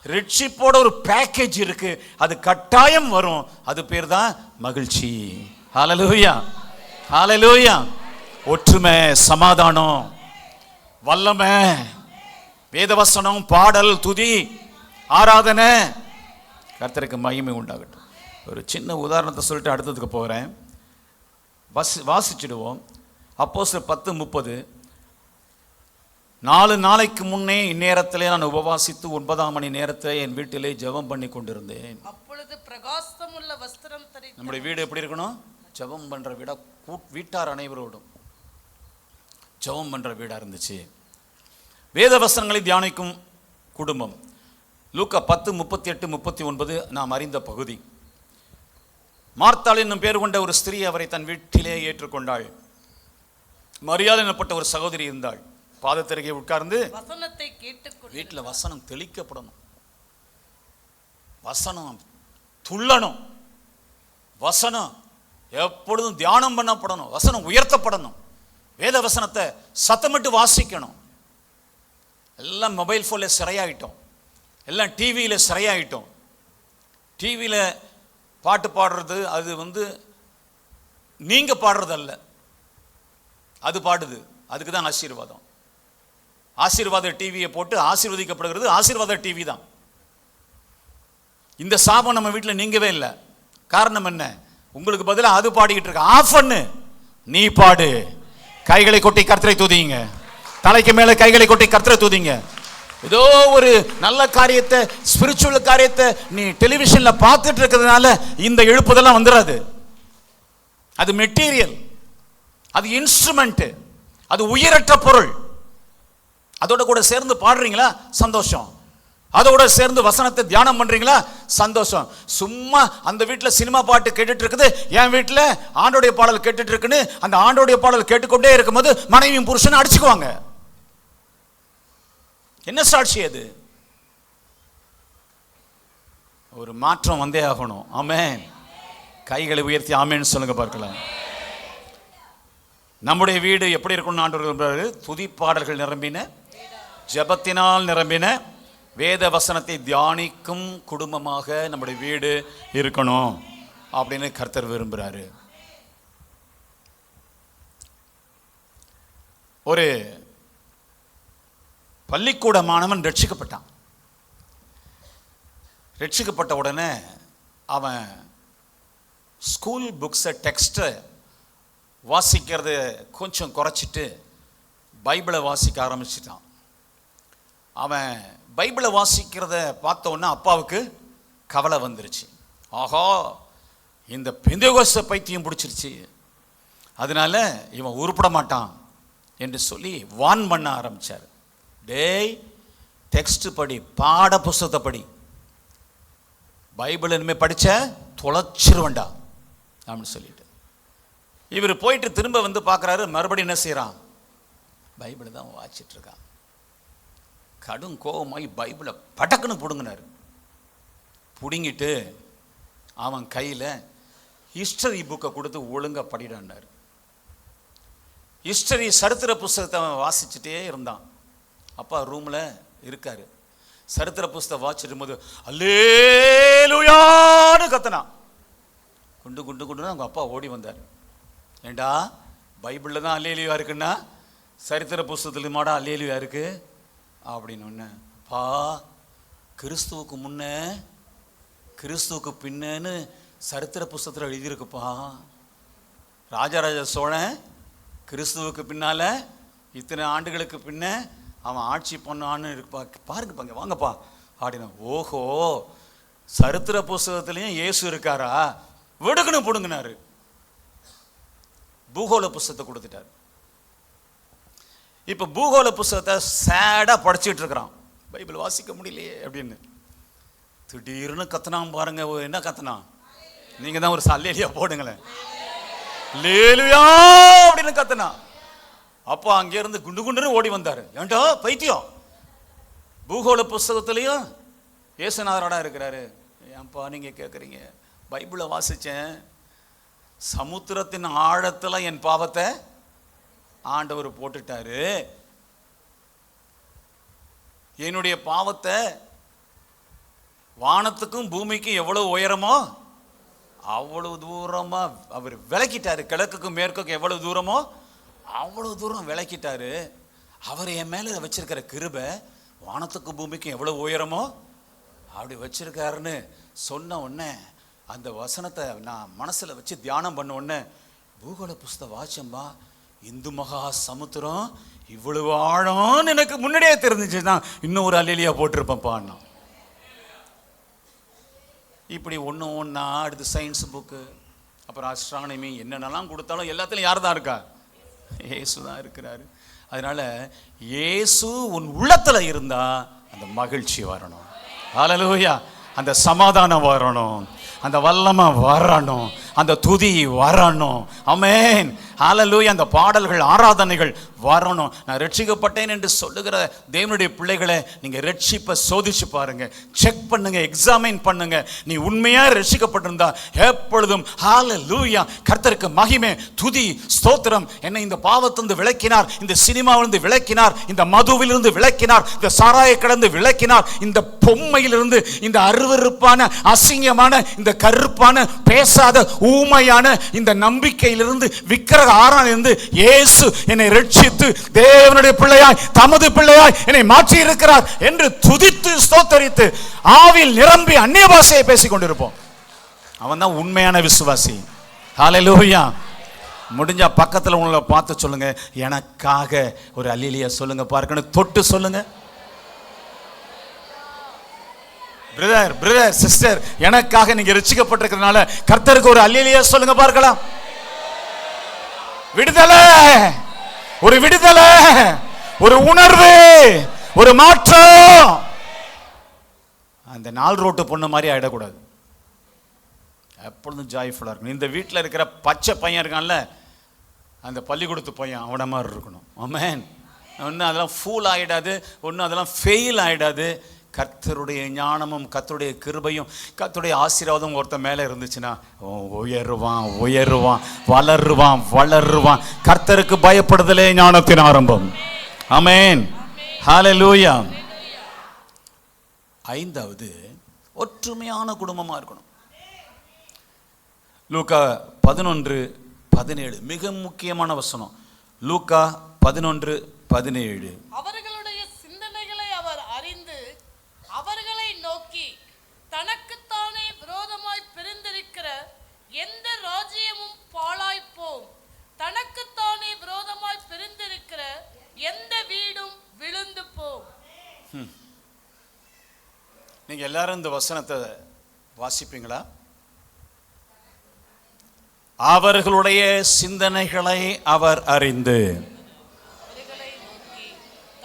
ரட்சிப்போட ஒரு பேக்கேஜ் இருக்கு, அது கட்டாயம் வரும். அது பேர் தான் மகிழ்ச்சி. ஹல்லேலூயா, ஹல்லேலூயா. ஒற்றுமை, சமாதானம், வல்லமை, வேதவசனம், பாடல், துதி, ஆராதனை. கர்த்தருக்கு மகிமை உண்டாகட்டும். ஒரு சின்ன உதாரணத்தை சொல்லிட்டு அடுத்ததுக்கு போகிறேன். வாசிச்சிடுவோம். அப்போஸ்தலர் 10:30. 4 நாளைக்கு முன்னே இந்நேரத்திலே நான் உபவாசித்து 9ஆம் மணி நேரத்தை என் வீட்டிலே ஜெபம் பண்ணி கொண்டிருந்தேன். அப்பொழுது பிரகாசமுள்ள வஸ்திரம் தரித்த, நம்முடைய வீடு எப்படி இருக்கணும்? ஜெபம் பண்ற வீடா, வீட்டார் அனைவரோடும் ஜெபம் பண்ற வீடா இருந்துச்சு. வேத வசனங்களை தியானிக்கும் குடும்பம். லூக்கா 10:38-39 நாம் அறிந்த பகுதி. மார்த்தாள் என்னும் பேர் கொண்ட ஒரு ஸ்திரீ அவரை தன் வீட்டிலே ஏற்றுக்கொண்டாள். மரியாள் எனப்பட்ட ஒரு சகோதரி இருந்தாள். பாதத்தருகே உட்கார்ந்து வசனத்தை கேட்டுக்கொண்டு, வீட்டில் வசனம் தெளிக்கப்படணும், வசனம் துள்ளணும், வசனம் எப்பொழுதும் தியானம் பண்ணப்படணும், வசனம் உயர்த்தப்படணும், வேத வசனத்தை சத்தமிட்டு வாசிக்கணும். எல்லாம் மொபைல் ஃபோனில் சிறையாயிட்டோம், எல்லாம் டிவியில் சிறையாயிட்டோம். டிவியில் பாட்டு பாடுறது அது வந்து நீங்கள் பாடுறதல்ல, அது பாடுது, அதுக்கு தான் ஆசீர்வாதம். ஆசீர்வாத டிவியை போட்டு ஆசீர்வதிக்கப்படுகிறது ஆசீர்வாத டிவி தான். இந்த சாபம் நம்ம வீட்டில் நீங்கவே இல்லை. காரணம் என்ன? உங்களுக்கு பதிலாக அது பாடிக்கிட்டு இருக்க. ஆஃப் பண்ணு, நீ பாடு. கைகளை கொட்டி கர்த்தரை துதிங்க, தலைக்கு மேலே கைகளை கொட்டி கர்த்தரை துதிங்க. ஏதோ ஒரு நல்ல காரியத்தை, ஸ்பிரிச்சுவல் காரியத்தை நீ டெலிவிஷன்ல பார்த்துட்டு இருக்கிறதுனால இந்த எழுப்புதெல்லாம் வந்துடாது. அது மெட்டீரியல், அது இன்ஸ்ட்ருமெண்ட், அது உயிரற்ற பொருள். அதோட கூட சேர்ந்து பாடுறீங்களா? சந்தோஷம். அதோட சேர்ந்து வசனத்தை தியானம் பண்றீங்களா? சந்தோஷம். சும்மா அந்த வீட்டில் சினிமா பாட்டு கேட்டுட்டு இருக்குது, என் வீட்டில் ஆண்டோடைய பாடல் கேட்டுட்டு இருக்குன்னு அந்த ஆண்டோடைய பாடல் கேட்டுக்கொண்டே இருக்கும்போது மனைவியும் புருஷனும் அடிச்சுக்குவாங்க. என்ன சாட்சி அது? ஒரு மாற்றம் வந்தே ஆகணும். ஆமென். கைகளை உயர்த்தி ஆமென் சொல்லுங்க பார்க்கலாம். நம்முடைய வீடு எப்படி இருக்கணும்னு ஆண்டவர் துதி பாடல்கள் நிரம்பின, ஜெபத்தினால் நிரம்பின, வேத வசனத்தை தியானிக்கும் குடும்பமாக நம்முடைய வீடு இருக்கணும் அப்படின்னு கர்த்தர் விரும்புகிறாரு. ஒரு பள்ளிக்கூட மாணவன் ரட்சிக்கப்பட்டான். ரட்சிக்கப்பட்ட உடனே அவன் ஸ்கூல் புக்ஸை, டெக்ஸ்ட்டை வாசிக்கிறத கொஞ்சம் குறைச்சிட்டு பைபிளை வாசிக்க ஆரம்பிச்சிட்டான். அவன் பைபிளை வாசிக்கிறத பார்த்த உடனே அப்பாவுக்கு கவலை வந்துருச்சு. ஆஹா, இந்த பெந்தேகோஸ்தே பைத்தியம் பிடிச்சிருச்சு, அதனால இவன் உருப்பட மாட்டான் என்று சொல்லி வான் பண்ண ஆரம்பித்தார். டேய், டெக்ஸ்ட் படி, பாட புஸ்தகத்தை படி, பைபிள் இனிமேல் படித்த தொலைச்சிருவண்டா அப்படின்னு சொல்லிட்டு இவர் போயிட்டு திரும்ப வந்து பார்க்குறாரு. மறுபடியும் என்ன செய்கிறான்? பைபிளை தான் வாசிச்சுட்டு இருக்கான். கடும் கோபமாகி பைபிளை படக்குன்னு பிடுங்கினார். பிடுங்கிட்டு அவன் கையில் ஹிஸ்டரி புக்கை கொடுத்து ஒழுங்காக படிடான்னார். ஹிஸ்டரி சரித்திர புஸ்தகத்தை அவன் வாசிச்சுட்டே இருந்தான். அப்பா ரூமில் இருக்காரு. சரித்திர புஸ்தகம் வாசிச்சிடும் போது அல்லேலூயான்னு கத்தனான். குண்டு குண்டு குண்டுன்னு அவங்க அப்பா ஓடி வந்தார். ஏண்டா, பைபிளில் தான் அல்லேலூயா இருக்குன்னா சரித்திர புஸ்தகத்தில் மாடா அல்லேலூயா இருக்கு அப்படின்னு ஒன்று. பா, கிறிஸ்துவுக்கு முன்னே கிறிஸ்துவுக்கு பின்னேன்னு சரித்திர புஸ்தகத்தில் எழுதியிருக்குப்பா. ராஜராஜ சோழன் கிறிஸ்துவுக்கு பின்னால் இத்தனை ஆண்டுகளுக்கு பின்ன அவன் ஆட்சி பண்ணான்னு இருக்குப்பா, பாருங்கப்பாங்க, வாங்கப்பா அப்படின்னா. ஓஹோ, சரித்திர புஸ்தகத்துலேயும் இயேசு இருக்காரா? விடுக்கணும் பிடுங்கினாரு. பூகோள புஸ்தகத்தை கொடுத்துட்டார். இப்போ பூகோள புஸ்தகத்தை சேடாக படிச்சுட்டு இருக்கிறான். பைபிள் வாசிக்க முடியலையே அப்படின்னு திடீர்னு கத்தனான் பாருங்க. என்ன கத்தனான்? நீங்கள் தான் ஒரு அல்லேலூயா போடுங்களேன். அல்லேலூயா அப்படின்னு கத்தனா. அப்போ அங்கேருந்து குண்டு குண்டுன்னு ஓடி வந்தார். ஏன்டா பைத்தியம், பூகோள புஸ்தகத்துலேயும் இயேசுநாதராடா இருக்கிறாரு. ஏன்பா நீங்கள் கேட்குறீங்க? பைபிளை வாசித்தேன், சமுத்திரத்தின் ஆழத்தில் என் பாவத்தை ஆண்டவர் போட்டுட்டாரு. என்னுடைய பாவத்தை வானத்துக்கும் பூமிக்கும் எவ்வளவு உயரமோ அவ்வளவு தூரமா அவர் விளக்கிட்டாரு. கிழக்குக்கும் மேற்குக்கும் எவ்வளவு தூரமோ அவ்வளவு தூரம் விளக்கிட்டாரு. அவர் என் மேல வச்சிருக்கிற கிருபை வானத்துக்கும் பூமிக்கும் எவ்வளவு உயரமோ அப்படி வச்சிருக்காருன்னு சொன்ன உடனே அந்த வசனத்தை நான் மனசுல வச்சு தியானம் பண்ண உடனே பூகோள புஸ்தகம் வாச்சம்பா, இந்து மகா சமுத்திரம் இவ்வளவு ஆழம்னு எனக்கு முன்னாடியே தெரிஞ்சிச்சுன்னா இன்னும் ஒரு அல்லேலூயா போட்டிருப்பேன்ப்பா. இப்படி ஒன்று ஒன்றா அடுத்து சயின்ஸ் புக்கு, அப்புறம் அஸ்ட்ரானமி, என்னென்னலாம் கொடுத்தாலும் எல்லாத்துலையும் யார் தான் இருக்கா? இயேசு தான் இருக்கிறாரு. அதனால இயேசு உன் உள்ளத்தில் இருந்தா அந்த மகிழ்ச்சி வரணும். ஹல்லேலூயா. அந்த சமாதானம் வரணும், அந்த வல்லமை வரணும், அந்த துதி வரணும். ஆமென். ஹல்லேலூயா. அந்த பாடல்கள், ஆராதனைகள் வரணும். நான் ரட்சிக்கப்பட்டேன் என்று சொல்லுகிற தேவனுடைய பிள்ளைகளை நீங்கள் ரட்சிப்பை சோதிச்சு பாருங்க, செக் பண்ணுங்க, எக்ஸாமைன் பண்ணுங்க. நீ உண்மையா ரட்சிக்கப்பட்டிருந்தா எப்பொழுதும் ஹல்லேலூயா, கர்த்தருக்கு மகிமை, துதி, ஸ்தோத்திரம். என்னை இந்த பாவத்திலிருந்து விலக்கினார், இந்த சினிமாவிலிருந்து விலக்கினார், இந்த மதுவிலிருந்து விலக்கினார், இந்த சாராய கடந்து விலக்கினார், இந்த பொம்மையிலிருந்து, இந்த அருவருப்பான அசிங்கமான இந்த கருப்பான பேசாத ஊமையான இந்த நம்பிக்கையிலிருந்து, விக்கிரக ஆராதனையிலிருந்து இயேசு என்னை ரட்சித்து தேவனுடைய பிள்ளையாய், தமது பிள்ளையாய் என்னை மாற்றி இருக்கிறார் என்று துதித்து ஸ்தோத்தரித்து ஆவியில் நிரம்பி அந்நிய பாஷையை பேசிக் கொண்டிருப்போம். அவன் தான் உண்மையான விசுவாசி. ஹல்லேலூயா. முடிஞ்சா பக்கத்தில் உங்களை பார்த்து சொல்லுங்க, எனக்காக ஒரு அல்லேலூயா சொல்லுங்க பார்க்கணும். தொட்டு சொல்லுங்க, பிரதர், பிரதர், சிஸ்டர், எனக்காக நீங்க ரட்சிக்கப்பட்டிருக்கிறதுனால கர்த்தருக்கு ஒரு அல்லேலூயா சொல்லுங்க பார்க்கலாம். விடுதலை, ஒரு விடுதலை, ஒரு உணர்வு, ஒரு மாற்றம். அந்த நாள் ரோட்டு பொண்ணு மாதிரி ஆயிடக்கூடாது. எப்பொழுதும் ஜாய்ஃபுல்லா இருக்கணும். இந்த வீட்டில் இருக்கிற பச்சை பையன் இருக்கான்ல, அந்த பள்ளிக்கூடத்து பையன் அவன மாதிரி இருக்கணும். ஆமென். ஒன்றும் அதெல்லாம் ஃபூல் ஆகிடாது, ஒன்றும் அதெல்லாம் ஃபெயில் ஆகிடாது. கர்த்தருடைய ஞானமும் கர்த்தருடைய கிருபையும் கர்த்தருடைய ஆசீர்வாதம் ஒருத்தன் மேலே இருந்துச்சுன்னா உயருவான், உயருவான், வளருவான், வளருவான். கர்த்தருக்கு பயப்படுதலே ஞானத்தின் ஆரம்பம். ஆமென். ஹல்லேலூயா. ஐந்தாவது, ஒற்றுமையான குடும்பமா இருக்கணும். லூக்கா 11:17 மிக முக்கியமான வசனம். லூக்கா 11:17. அவர்களுடைய சிந்தனைகளை அவர் அறிந்து அவர்களை நோக்கி, தனக்குத்தானே விரோதமாய் பிரிந்திருக்கிற எந்த ராஜ்யமும் பாழாய்ப்போம், தனக்குத்தானே விரோதமாய் பிரிந்திருக்கிற எந்த வீடும் விழுந்து போம். நீங்க எல்லாரும் இந்த வசனத்தை வாசிப்பீங்களா? அவர்களுடைய சிந்தனைகளை அவர் அறிந்து அவர்களை நோக்கி,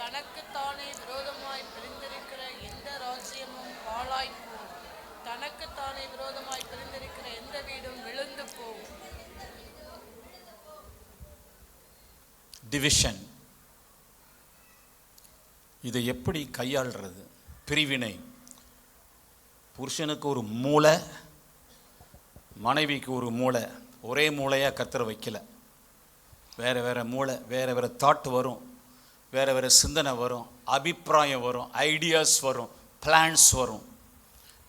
தனக்குத்தானே விரோதமாய் பிரிந்திருக்கிற எந்த ராஜ்யமும் பாழாய்ப்போம், தனக்குத்தானே விரோதமாய் பிரிந்திருக்கிற எந்த வீடும் விழுந்து போம். டிவிஷன், இதை எப்படி கையாள்றது? பிரிவினை. புருஷனுக்கு ஒரு மூளை, மனைவிக்கு ஒரு மூளை. ஒரே மூளையாக கர்த்தர் வைக்கல. வேறு வேறு மூளை, வேறு வேறு தாட் வரும், வேறு வேறு சிந்தனை வரும், அபிப்பிராயம் வரும், ஐடியாஸ் வரும், பிளான்ஸ் வரும்.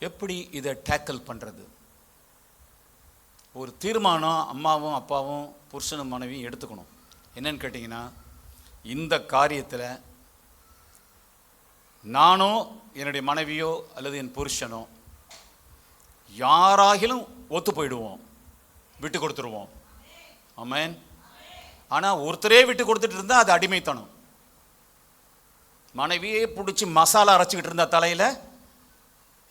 எப்படி இதை டேக்கிள் பண்ணுறது? ஒரு தீர்மானம் அம்மாவும் அப்பாவும் புருஷனும் மனைவியும் எடுத்துக்கணும். என்னன்னு கேட்டிங்கன்னா, இந்த காரியத்தில் நானோ என்னுடைய மனைவியோ அல்லது என் புருஷனோ யாராகிலும் ஒத்து போயிடுவோம், விட்டு கொடுத்துருவோம். ஆமென். ஆனால் ஒருத்தரே விட்டு கொடுத்துட்டு இருந்தால் அது அடிமைத்தனம். மனைவியே பிடிச்சி மசாலா அரைச்சிக்கிட்டு இருந்தா தலையில்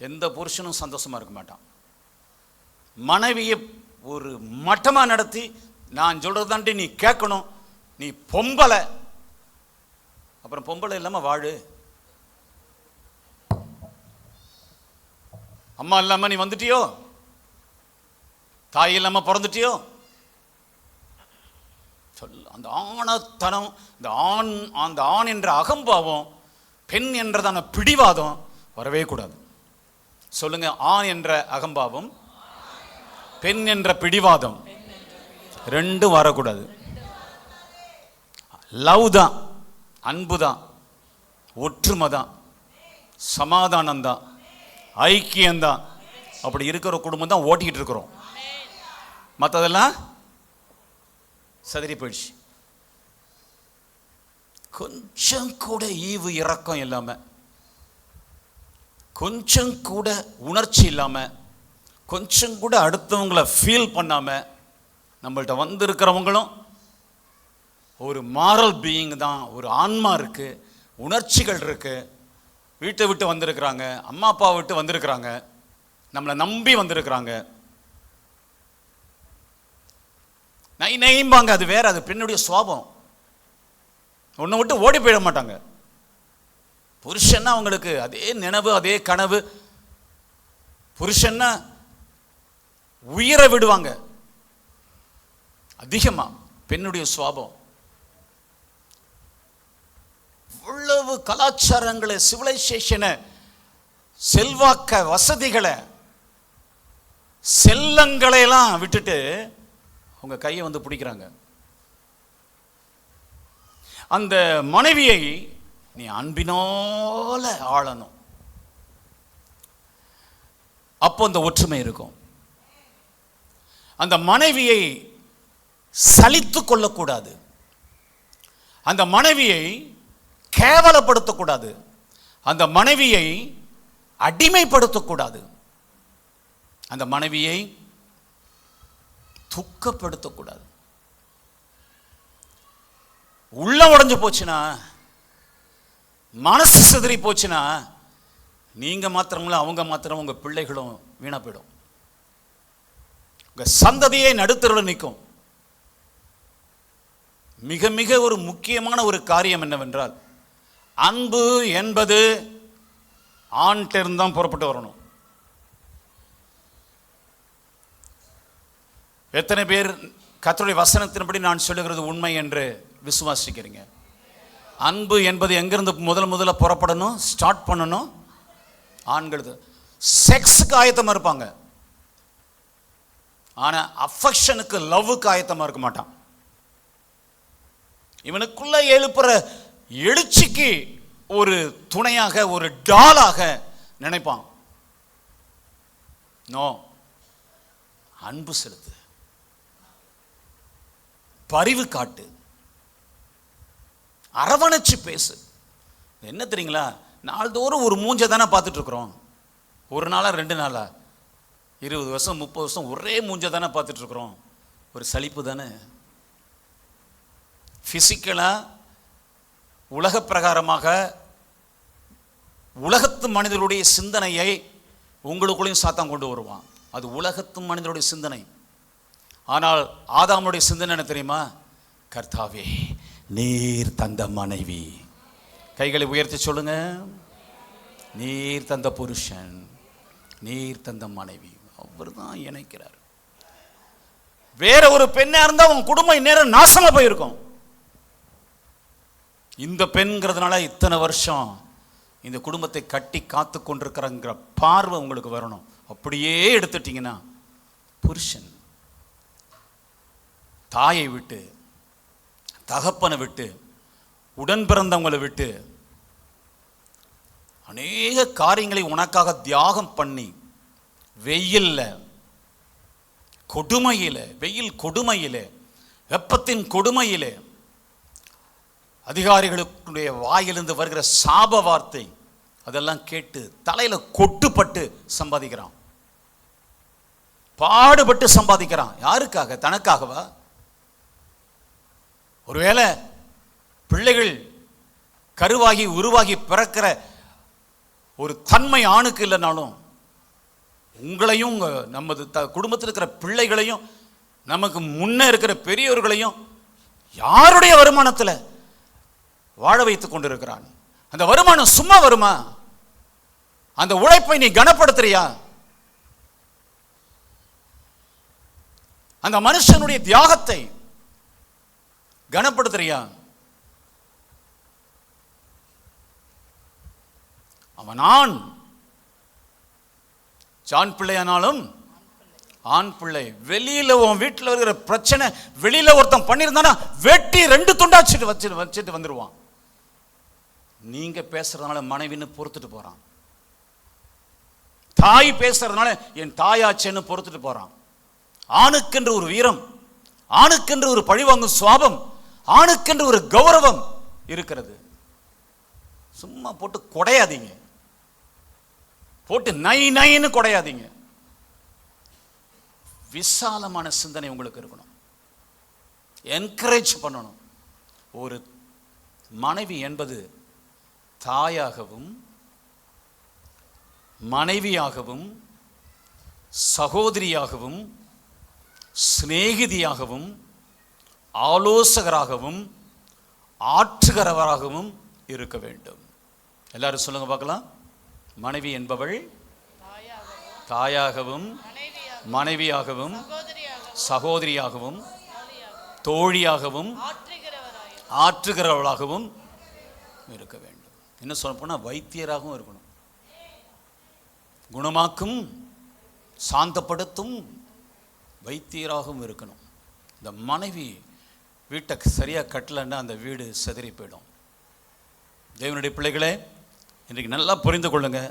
எந்த புருஷனும் சந்தோஷமாக இருக்க மாட்டான். மனைவியை ஒரு மட்டமாக நடத்தி, நான் சொல்கிறது தாண்டி நீ கேட்கணும், நீ பொம்பளை, அப்புறம் பொம்பளை இல்லாமல் வாழு, அம்மா இல்லாமல் நீ வந்துட்டியோ, தாய் இல்லாமல் பிறந்துட்டியோ சொல். அந்த ஆணத்தனம், அந்த ஆண் என்ற அகம்பாவம், பெண் என்றதான பிடிவாதம் வரவே கூடாது. சொல்லுங்க, ஆண் என்ற அகம்பாவம், பெண் என்ற பிடிவாதம் ரெண்டும் வரக்கூடாது. லவ் தான், அன்பு தான், ஒற்றுமை தான், சமாதானம் தான், ஐக்கியம்தான். அப்படி இருக்கிற குடும்பம் தான் ஓட்டிக்கிட்டு இருக்கிறோம். மற்றதெல்லாம் சதறி போயிடுச்சு. கொஞ்சம் கூட ஈவு இரக்கம் இல்லாமல், கொஞ்சம் கூட உணர்ச்சி இல்லாமல், கொஞ்சம் கூட அடுத்தவங்களை ஃபீல் பண்ணாமல் நம்மள்கிட்ட வந்திருக்கிறவங்களும் ஒரு மாரல் பீயிங் தான், ஒரு ஆன்மா இருக்குது, உணர்ச்சிகள் இருக்குது. வீட்டை விட்டு வந்திருக்கிறாங்க, அம்மா அப்பா விட்டு வந்திருக்கிறாங்க, நம்மளை நம்பி வந்திருக்கிறாங்க. நெய்யும்பாங்க, அது வேற, அது பெண்ணுடைய சுவாபம். ஒன்றை விட்டு ஓடி போயிட மாட்டாங்க. புருஷன்னா அவங்களுக்கு அதே நினைவு, அதே கனவு. புருஷன்னா உயிரை விடுவாங்க அதிகமாக. பெண்ணுடைய சுவாபம். இவ்வளவு கலாச்சாரங்களை, சிவிலைசேஷனை, செல்வாக்க, வசதிகளை, செல்லங்களை எல்லாம் விட்டுட்டு உங்க கையை வந்து பிடிக்கிறாங்க. அந்த மனைவியை நீ அன்பினால ஆளணும். அப்போ அந்த ஒற்றுமை இருக்கும். அந்த மனைவியை சலித்து கொள்ளக்கூடாது. அந்த மனைவியை கேவலப்படுத்தக்கூடாது. அந்த மனைவியை அடிமைப்படுத்தக்கூடாது. அந்த மனைவியை துக்கப்படுத்தக்கூடாது. உள்ள உடைஞ்சு போச்சுன்னா, மனசு சிதறி போச்சுன்னா, நீங்க மாத்திரங்களும் அவங்க மாத்திரம் உங்க பிள்ளைகளும் வீணா போயிடும். உங்க சந்ததியை நடுத்தருவில் நிற்கும். மிக மிக ஒரு முக்கியமான ஒரு காரியம் என்னவென்றால், அன்பு என்பது ஆண்கிட்ட தான் புறப்பட்டு வரணும். எத்தனை பேர் கர்த்தருடைய வசனத்தின்படி நான் சொல்லுகிறது உண்மை என்று விசுவாசிக்கிறீங்க? அன்பு என்பது எங்கிருந்து முதல்ல புறப்படணும், ஸ்டார்ட் பண்ணணும்? ஆண்களுக்கு. செக்ஸுக்கு ஆயத்தமா இருப்பாங்க, ஆனா அஃபெக்ஷனுக்கு, லவ்வுக்கு ஆயத்தமா இருக்க மாட்டான். இவனுக்குள்ள எழுப்புற எழுச்சிக்கு ஒரு துணையாக, ஒரு டாலாக நினைப்பான். நோ, அன்பு செலுத்து, பரிவு காட்டு, அரவணைச்சு பேசு. என்ன தெரியுங்களா, நாள்தோறும் ஒரு மூஞ்ச தானே பார்த்துட்டு இருக்கிறோம். ஒரு நாளா 2 நாளா 20 வருஷம் 30 வருஷம் ஒரே மூஞ்ச தானே பார்த்துட்டு இருக்கிறோம். ஒரு சலிப்பு தானே. பிசிக்கலா, உலக பிரகாரமாக, உலகத்து மனிதர்களுடைய சிந்தனையை உங்களுக்குள்ளேயும் சாத்தான் கொண்டு வருவான். அது உலகத்து மனிதனுடைய சிந்தனை. ஆனால் ஆதாமுடைய சிந்தனை என்ன தெரியுமா? கர்த்தாவே, நீர் தந்த மனைவி. கைகளை உயர்த்தி சொல்லுங்க. நீர் தந்த புருஷன், நீர் தந்த மனைவி, அவர் தான் இணைக்கிறார். வேற ஒரு பெண்ணா இருந்தா உன் குடும்பம் நேரம் நாசமா போயிருக்கும். இந்த பெண்கிறதுனால இத்தனை வருஷம் இந்த குடும்பத்தை கட்டி காத்து கொண்டிருக்கிறங்கிற பார்வை உங்களுக்கு வரணும். அப்படியே எடுத்துட்டீங்கன்னா, புருஷன் தாயை விட்டு, தகப்பனை விட்டு, உடன் பிறந்தவங்களை விட்டு அநேக காரியங்களை உனக்காக தியாகம் பண்ணி, வெயில்ல கொடுமையிலே, வெயில் கொடுமையிலே, வெப்பத்தின் கொடுமையிலே, அதிகாரிகளுடைய வாயிலிருந்து வருகிற சாப வார்த்தை அதெல்லாம் கேட்டு தலையில கொட்டுப்பட்டு சம்பாதிக்கிறான். பாடுபட்டு சம்பாதிக்கிறான். யாருக்காக? தனக்காகவா? ஒருவேளை பிள்ளைகள் கருவாகி உருவாகி பிறக்கிற ஒரு தன்மை ஆணுக்கு இல்லைனாலும், உங்களையும் நமது குடும்பத்தில் இருக்கிற பிள்ளைகளையும், நமக்கு முன்னே இருக்கிற பெரியவர்களையும் யாருடைய வருமானத்தில் வாழ வைத்துக் கொண்டிருக்கிறான். அந்த வருமானம் சும்மா வருமா? அந்த உழைப்பை நீ கனப்படுத்துறியா? அந்த மனுஷனுடைய தியாகத்தை கனப்படுத்துறியா? அவன் ஆண் பிள்ளையானாலும் ஆண் பிள்ளை. வெளியில உன் வீட்டில் இருக்கிற பிரச்சனை வெளியில ஒருத்தன் பண்ணியிருந்தானா வெட்டி 2 துண்டா வச்சுட்டு வந்துடுவான். நீங்க பேசுறதுனால மனைவின்னு பொறுத்துட்டு போறான். தாய் பேசுறதுனால என் தாயாச்சேன்னு பொறுத்துட்டு போறான். ஆணுக்கென்று ஒரு வீரம், ஆணுக்கென்று ஒரு பழிவாங்கும் சுவாபம், ஆணுக்கென்று ஒரு கௌரவம் இருக்கிறது. சும்மா போட்டு கொடையாதீங்க, போட்டு நைன்னு கொடையாதீங்க. விசாலமான சிந்தனை உங்களுக்கு இருக்கணும். என்கரேஜ் பண்ணணும். ஒரு மனைவி என்பது தாயாகவும், மனைவியாகவும், சகோதரியாகவும், சிநேகிதியாகவும், ஆலோசகராகவும், ஆற்றுகிறவராகவும் இருக்க வேண்டும். எல்லாரும் சொல்லுங்க பார்க்கலாம். மனைவி என்பவள் தாயாகவும், மனைவியாகவும், சகோதரியாகவும், தோழியாகவும் ஆற்றுகிறவளாகவும் இருக்க வேண்டும். என்ன சொல்ல போனால் வைத்தியராகவும் இருக்கணும். குணமாக்கும் சாந்தப்படுத்தும் வைத்தியராகவும் இருக்கணும். இந்த மனைவி வீட்டை சரியாக கட்டலைன்னா அந்த வீடு சிதறி போயிடும். தேவனுடைய பிள்ளைகளே, இன்றைக்கு நல்லா புரிந்து கொள்ளுங்க.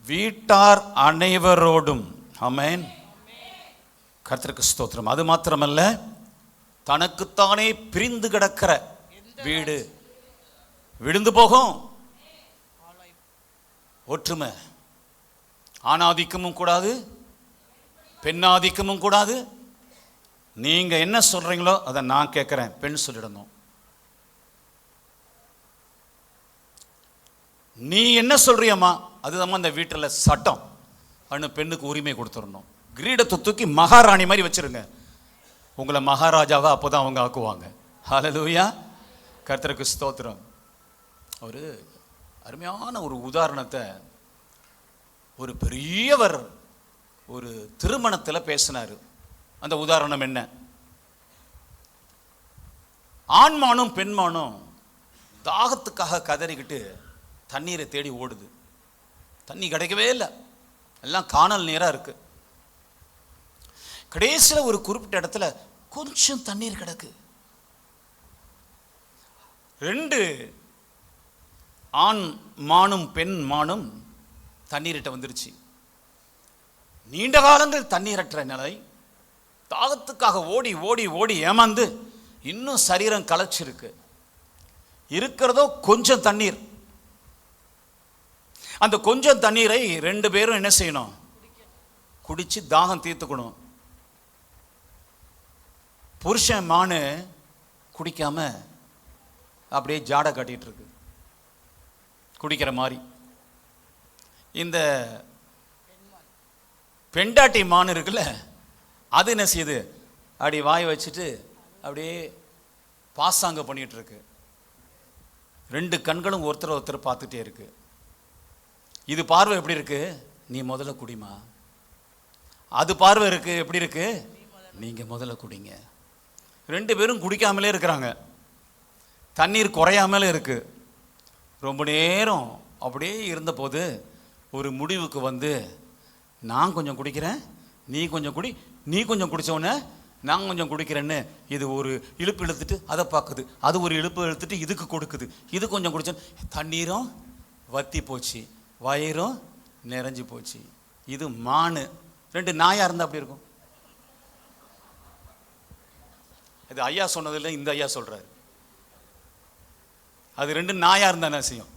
வீட்டார் அனைவரோடும், ஆமென், கர்த்தருக்கு ஸ்தோத்திரம். அது மாத்திரமல்ல, தனக்குத்தானே பிரிந்து கிடக்கிற வீடு விழுந்து போகும். ஒற்றுமை, ஆணாதிக்கமும் கூடாது, பெண்ணாதிக்கமும் கூடாது. நீங்க என்ன சொல்றீங்களோ அதை நான் கேட்கிறேன், பெண் சொல்லிடணும். நீ என்ன சொல்றியம்மா அதுதான் அந்த வீட்டில் சட்டம். அண்ணு பெண்ணுக்கு உரிமை கொடுத்துடணும். கிரீடத்தை தூக்கி மகாராணி மாதிரி வச்சிருங்க. உங்களை மகாராஜாவை அப்போதான் அவங்க ஆக்குவாங்க. ஹல்லேலூயா, கர்த்தருக்கு ஸ்தோத்திரம். ஒரு அருமையான ஒரு உதாரணத்தை ஒரு பெரியவர் ஒரு திருமணத்தில் பேசினார். அந்த உதாரணம் என்ன? ஆண்மானும் பெண்மானும் தாகத்துக்காக கதறிக்கிட்டு தண்ணீரை தேடி ஓடுது. தண்ணி கிடைக்கவே இல்லை, எல்லாம் காணல் நீராக இருக்கு. கடைசியில் ஒரு குறிப்பிட்ட இடத்துல கொஞ்சம் தண்ணீர் கிடக்கு. 2 ஆண் மானும் பெண் மானும் தண்ணீரிட்ட வந்துருச்சு. நீண்ட காலங்கள் தண்ணீரற்ற நிலை, தாகத்துக்காக ஓடி ஓடி ஓடி ஏமாந்து இன்னும் சரீரம் களைச்சிருக்கு. இருக்கிறதோ கொஞ்சம் தண்ணீர். அந்த கொஞ்சம் தண்ணீரை 2 பேரும் என்ன செய்யணும்? குடிச்சு தாகம் தீர்த்துக்கணும். புருஷன் மானு குடிக்காம அப்படியே ஜாடை காட்டிட்டு இருக்கு, குடிக்கிற மாதிரி. இந்த பெண்டாட்டி மான் இருக்குல்ல, அது என்ன செய்யுது? அப்படி வாய் வச்சுட்டு அப்படியே பாசாங்க பண்ணிட்டு இருக்கு. 2 கண்களும் ஒருத்தர் ஒருத்தர் பார்த்துட்டே இருக்கு. இது பார்வை எப்படி இருக்கு? நீ முதல்ல குடிமா. அது பார்வை இருக்கு எப்படி இருக்கு? நீங்க முதல்ல குடிங்க. 2 பேரும் குடிக்காமலே இருக்கிறாங்க. தண்ணீர் குறையாமலே இருக்கு. ரொம்ப நேரம் அப்படியே இருந்தபோது ஒரு முடிவுக்கு வந்து, நான் கொஞ்சம் குடிக்கிறேன், நீ கொஞ்சம் குடி, நீ கொஞ்சம் குடித்தோடனே நான் கொஞ்சம் குடிக்கிறேன்னு இது ஒரு இழுப்பு இழுத்துட்டு அதை பார்க்குது, அது ஒரு இழுப்பு இழுத்துட்டு இதுக்கு கொடுக்குது, இது கொஞ்சம் குடிச்சோன்னு தண்ணீரும் வத்தி போச்சு, வயிறும் நிறைஞ்சி போச்சு. இது மானு. 2 நாயாக இருந்தால் அப்படி இருக்கும். இது ஐயா சொன்னதில்லை, இந்த ஐயா சொல்கிறாரு. அது 2 நாயாக இருந்தால் என்ன செய்யும்?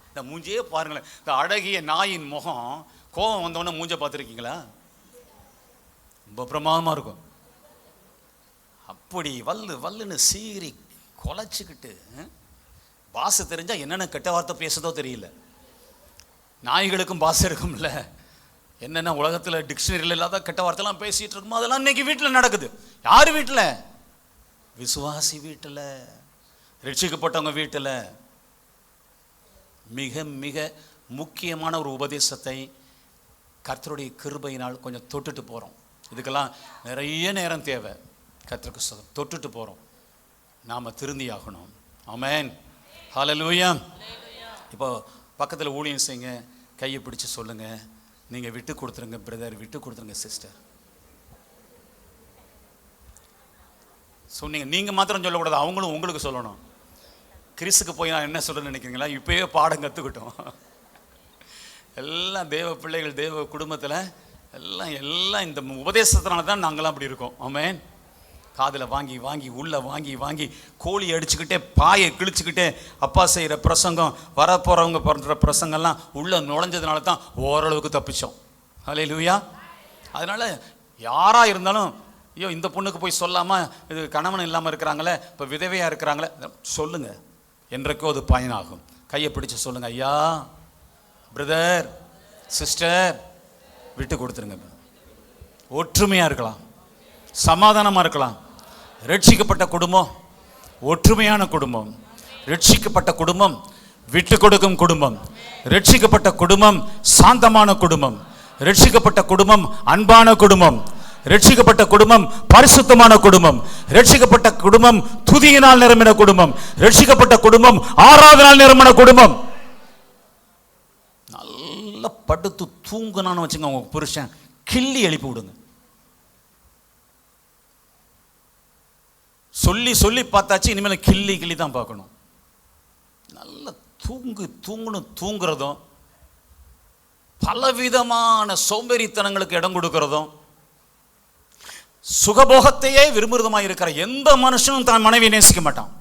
இந்த மூஞ்சியே பாருங்களேன். இந்த அழகிய நாயின் முகம் கோபம் வந்தவொடனே மூஞ்ச பார்த்துருக்கீங்களா? ரொம்ப பிரமாதமாக இருக்கும். அப்படி வல்லு வல்லுன்னு சீறி கொலைச்சிக்கிட்டு, பாசை தெரிஞ்சால் என்னென்ன கெட்ட வார்த்தை பேசுதோ தெரியல. நாய்களுக்கும் பாசை இருக்கும்ல, என்னென்ன உலகத்தில் டிக்ஷனரியில் இல்லாத கெட்ட வார்த்தைலாம் பேசிகிட்டு இருக்குமோ அதெல்லாம் இன்னைக்கு வீட்டில் நடக்குது. யார் வீட்டில்? விசுவாசி வீட்டில், ரட்சிக்கப்பட்டவங்க வீட்டில். மிக மிக முக்கியமான ஒரு உபதேசத்தை கர்த்தருடைய கிருபையினால் கொஞ்சம் தொட்டுட்டு போகிறோம். இதுக்கெல்லாம் நிறைய நேரம் தேவை. கர்த்தருக்கு ஸ்தோத்திரம். தொட்டுட்டு போகிறோம், நாம் திருந்தி ஆகணும். ஆமென், ஹல்லேலூயா. இப்போ பக்கத்தில் ஊழியம் செய்யுங்க, கையை பிடிச்சு சொல்லுங்கள், நீங்கள் விட்டு கொடுத்துருங்க பிரதர், விட்டு கொடுத்துருங்க சிஸ்டர். சொன்னீங்க, நீங்கள் மாத்திரம் சொல்லக்கூடாது, அவங்களும் உங்களுக்கு சொல்லணும். கிறிஸ்துக்கு போய் நான் என்ன சொல்கிறேன்னு நினைக்கிறீங்களா? இப்போயே பாடம் கற்றுக்கிட்டோம். எல்லாம் தேவ பிள்ளைகள், தேவ குடும்பத்தில் எல்லாம் இந்த உபதேசத்தினால தான் நாங்களாம் அப்படி இருக்கோம். ஆமென். காதில் வாங்கி வாங்கி உள்ளே வாங்கி வாங்கி கோழி அடிச்சுக்கிட்டே பாயை கிழிச்சுக்கிட்டே அப்பா செய்கிற பிரசங்கம், வரப்போகிறவங்க பண்ணுற பிரசங்கம்லாம் உள்ளே நுழைஞ்சதுனால தான் ஓரளவுக்கு தப்பிச்சோம். ஹல்லேலூயா. அதனால் யாராக இருந்தாலும், ஐயோ இந்த பொண்ணுக்கு போய் சொல்லாமல், இது கணவன் இல்லாமல் இருக்கிறாங்களே, இப்போ விதவையாக இருக்கிறாங்களே, சொல்லுங்கள். என்றைக்கோ அது பயனாகும். கையை பிடிச்சு சொல்லுங்கள், ஐயா பிரதர் சிஸ்டர் விட்டு கொடுத்துருங்க. ஒற்றுமையாக இருக்கலாம், சமாதானமாக இருக்கலாம். ரட்சிக்கப்பட்ட குடும்பம் ஒற்றுமையான குடும்பம். ரட்சிக்கப்பட்ட குடும்பம் விட்டு கொடுக்கும் குடும்பம். ரட்சிக்கப்பட்ட குடும்பம் சாந்தமான குடும்பம். ரட்சிக்கப்பட்ட குடும்பம் அன்பான குடும்பம். ரட்சிக்கப்பட்ட குடும்பம் பரிசுத்தமான குடும்பம். ரட்சிக்கப்பட்ட குடும்பம் துதியினால் நிரம்பின குடும்பம். ரட்சிக்கப்பட்ட குடும்பம் ஆராதனால் நிரம்பின குடும்பம். நல்லா படுத்து தூங்குனான்னு வச்சுங்க, உங்க புருஷன் கிள்ளி எழுப்பி விடுங்க. சொல்லி சொல்லி பார்த்தாச்சு, இனிமேல் கிள்ளி கிள்ளி தான் பார்க்கணும். நல்லா தூங்குறதும் பலவிதமான சோம்பேறித்தனங்களுக்கு இடம் கொடுக்கிறதும் சுகபோகத்தையே விரும்புறதுமா இருக்கிற எந்த மனுஷனும் தன் மனைவியை நேசிக்க மாட்டான்.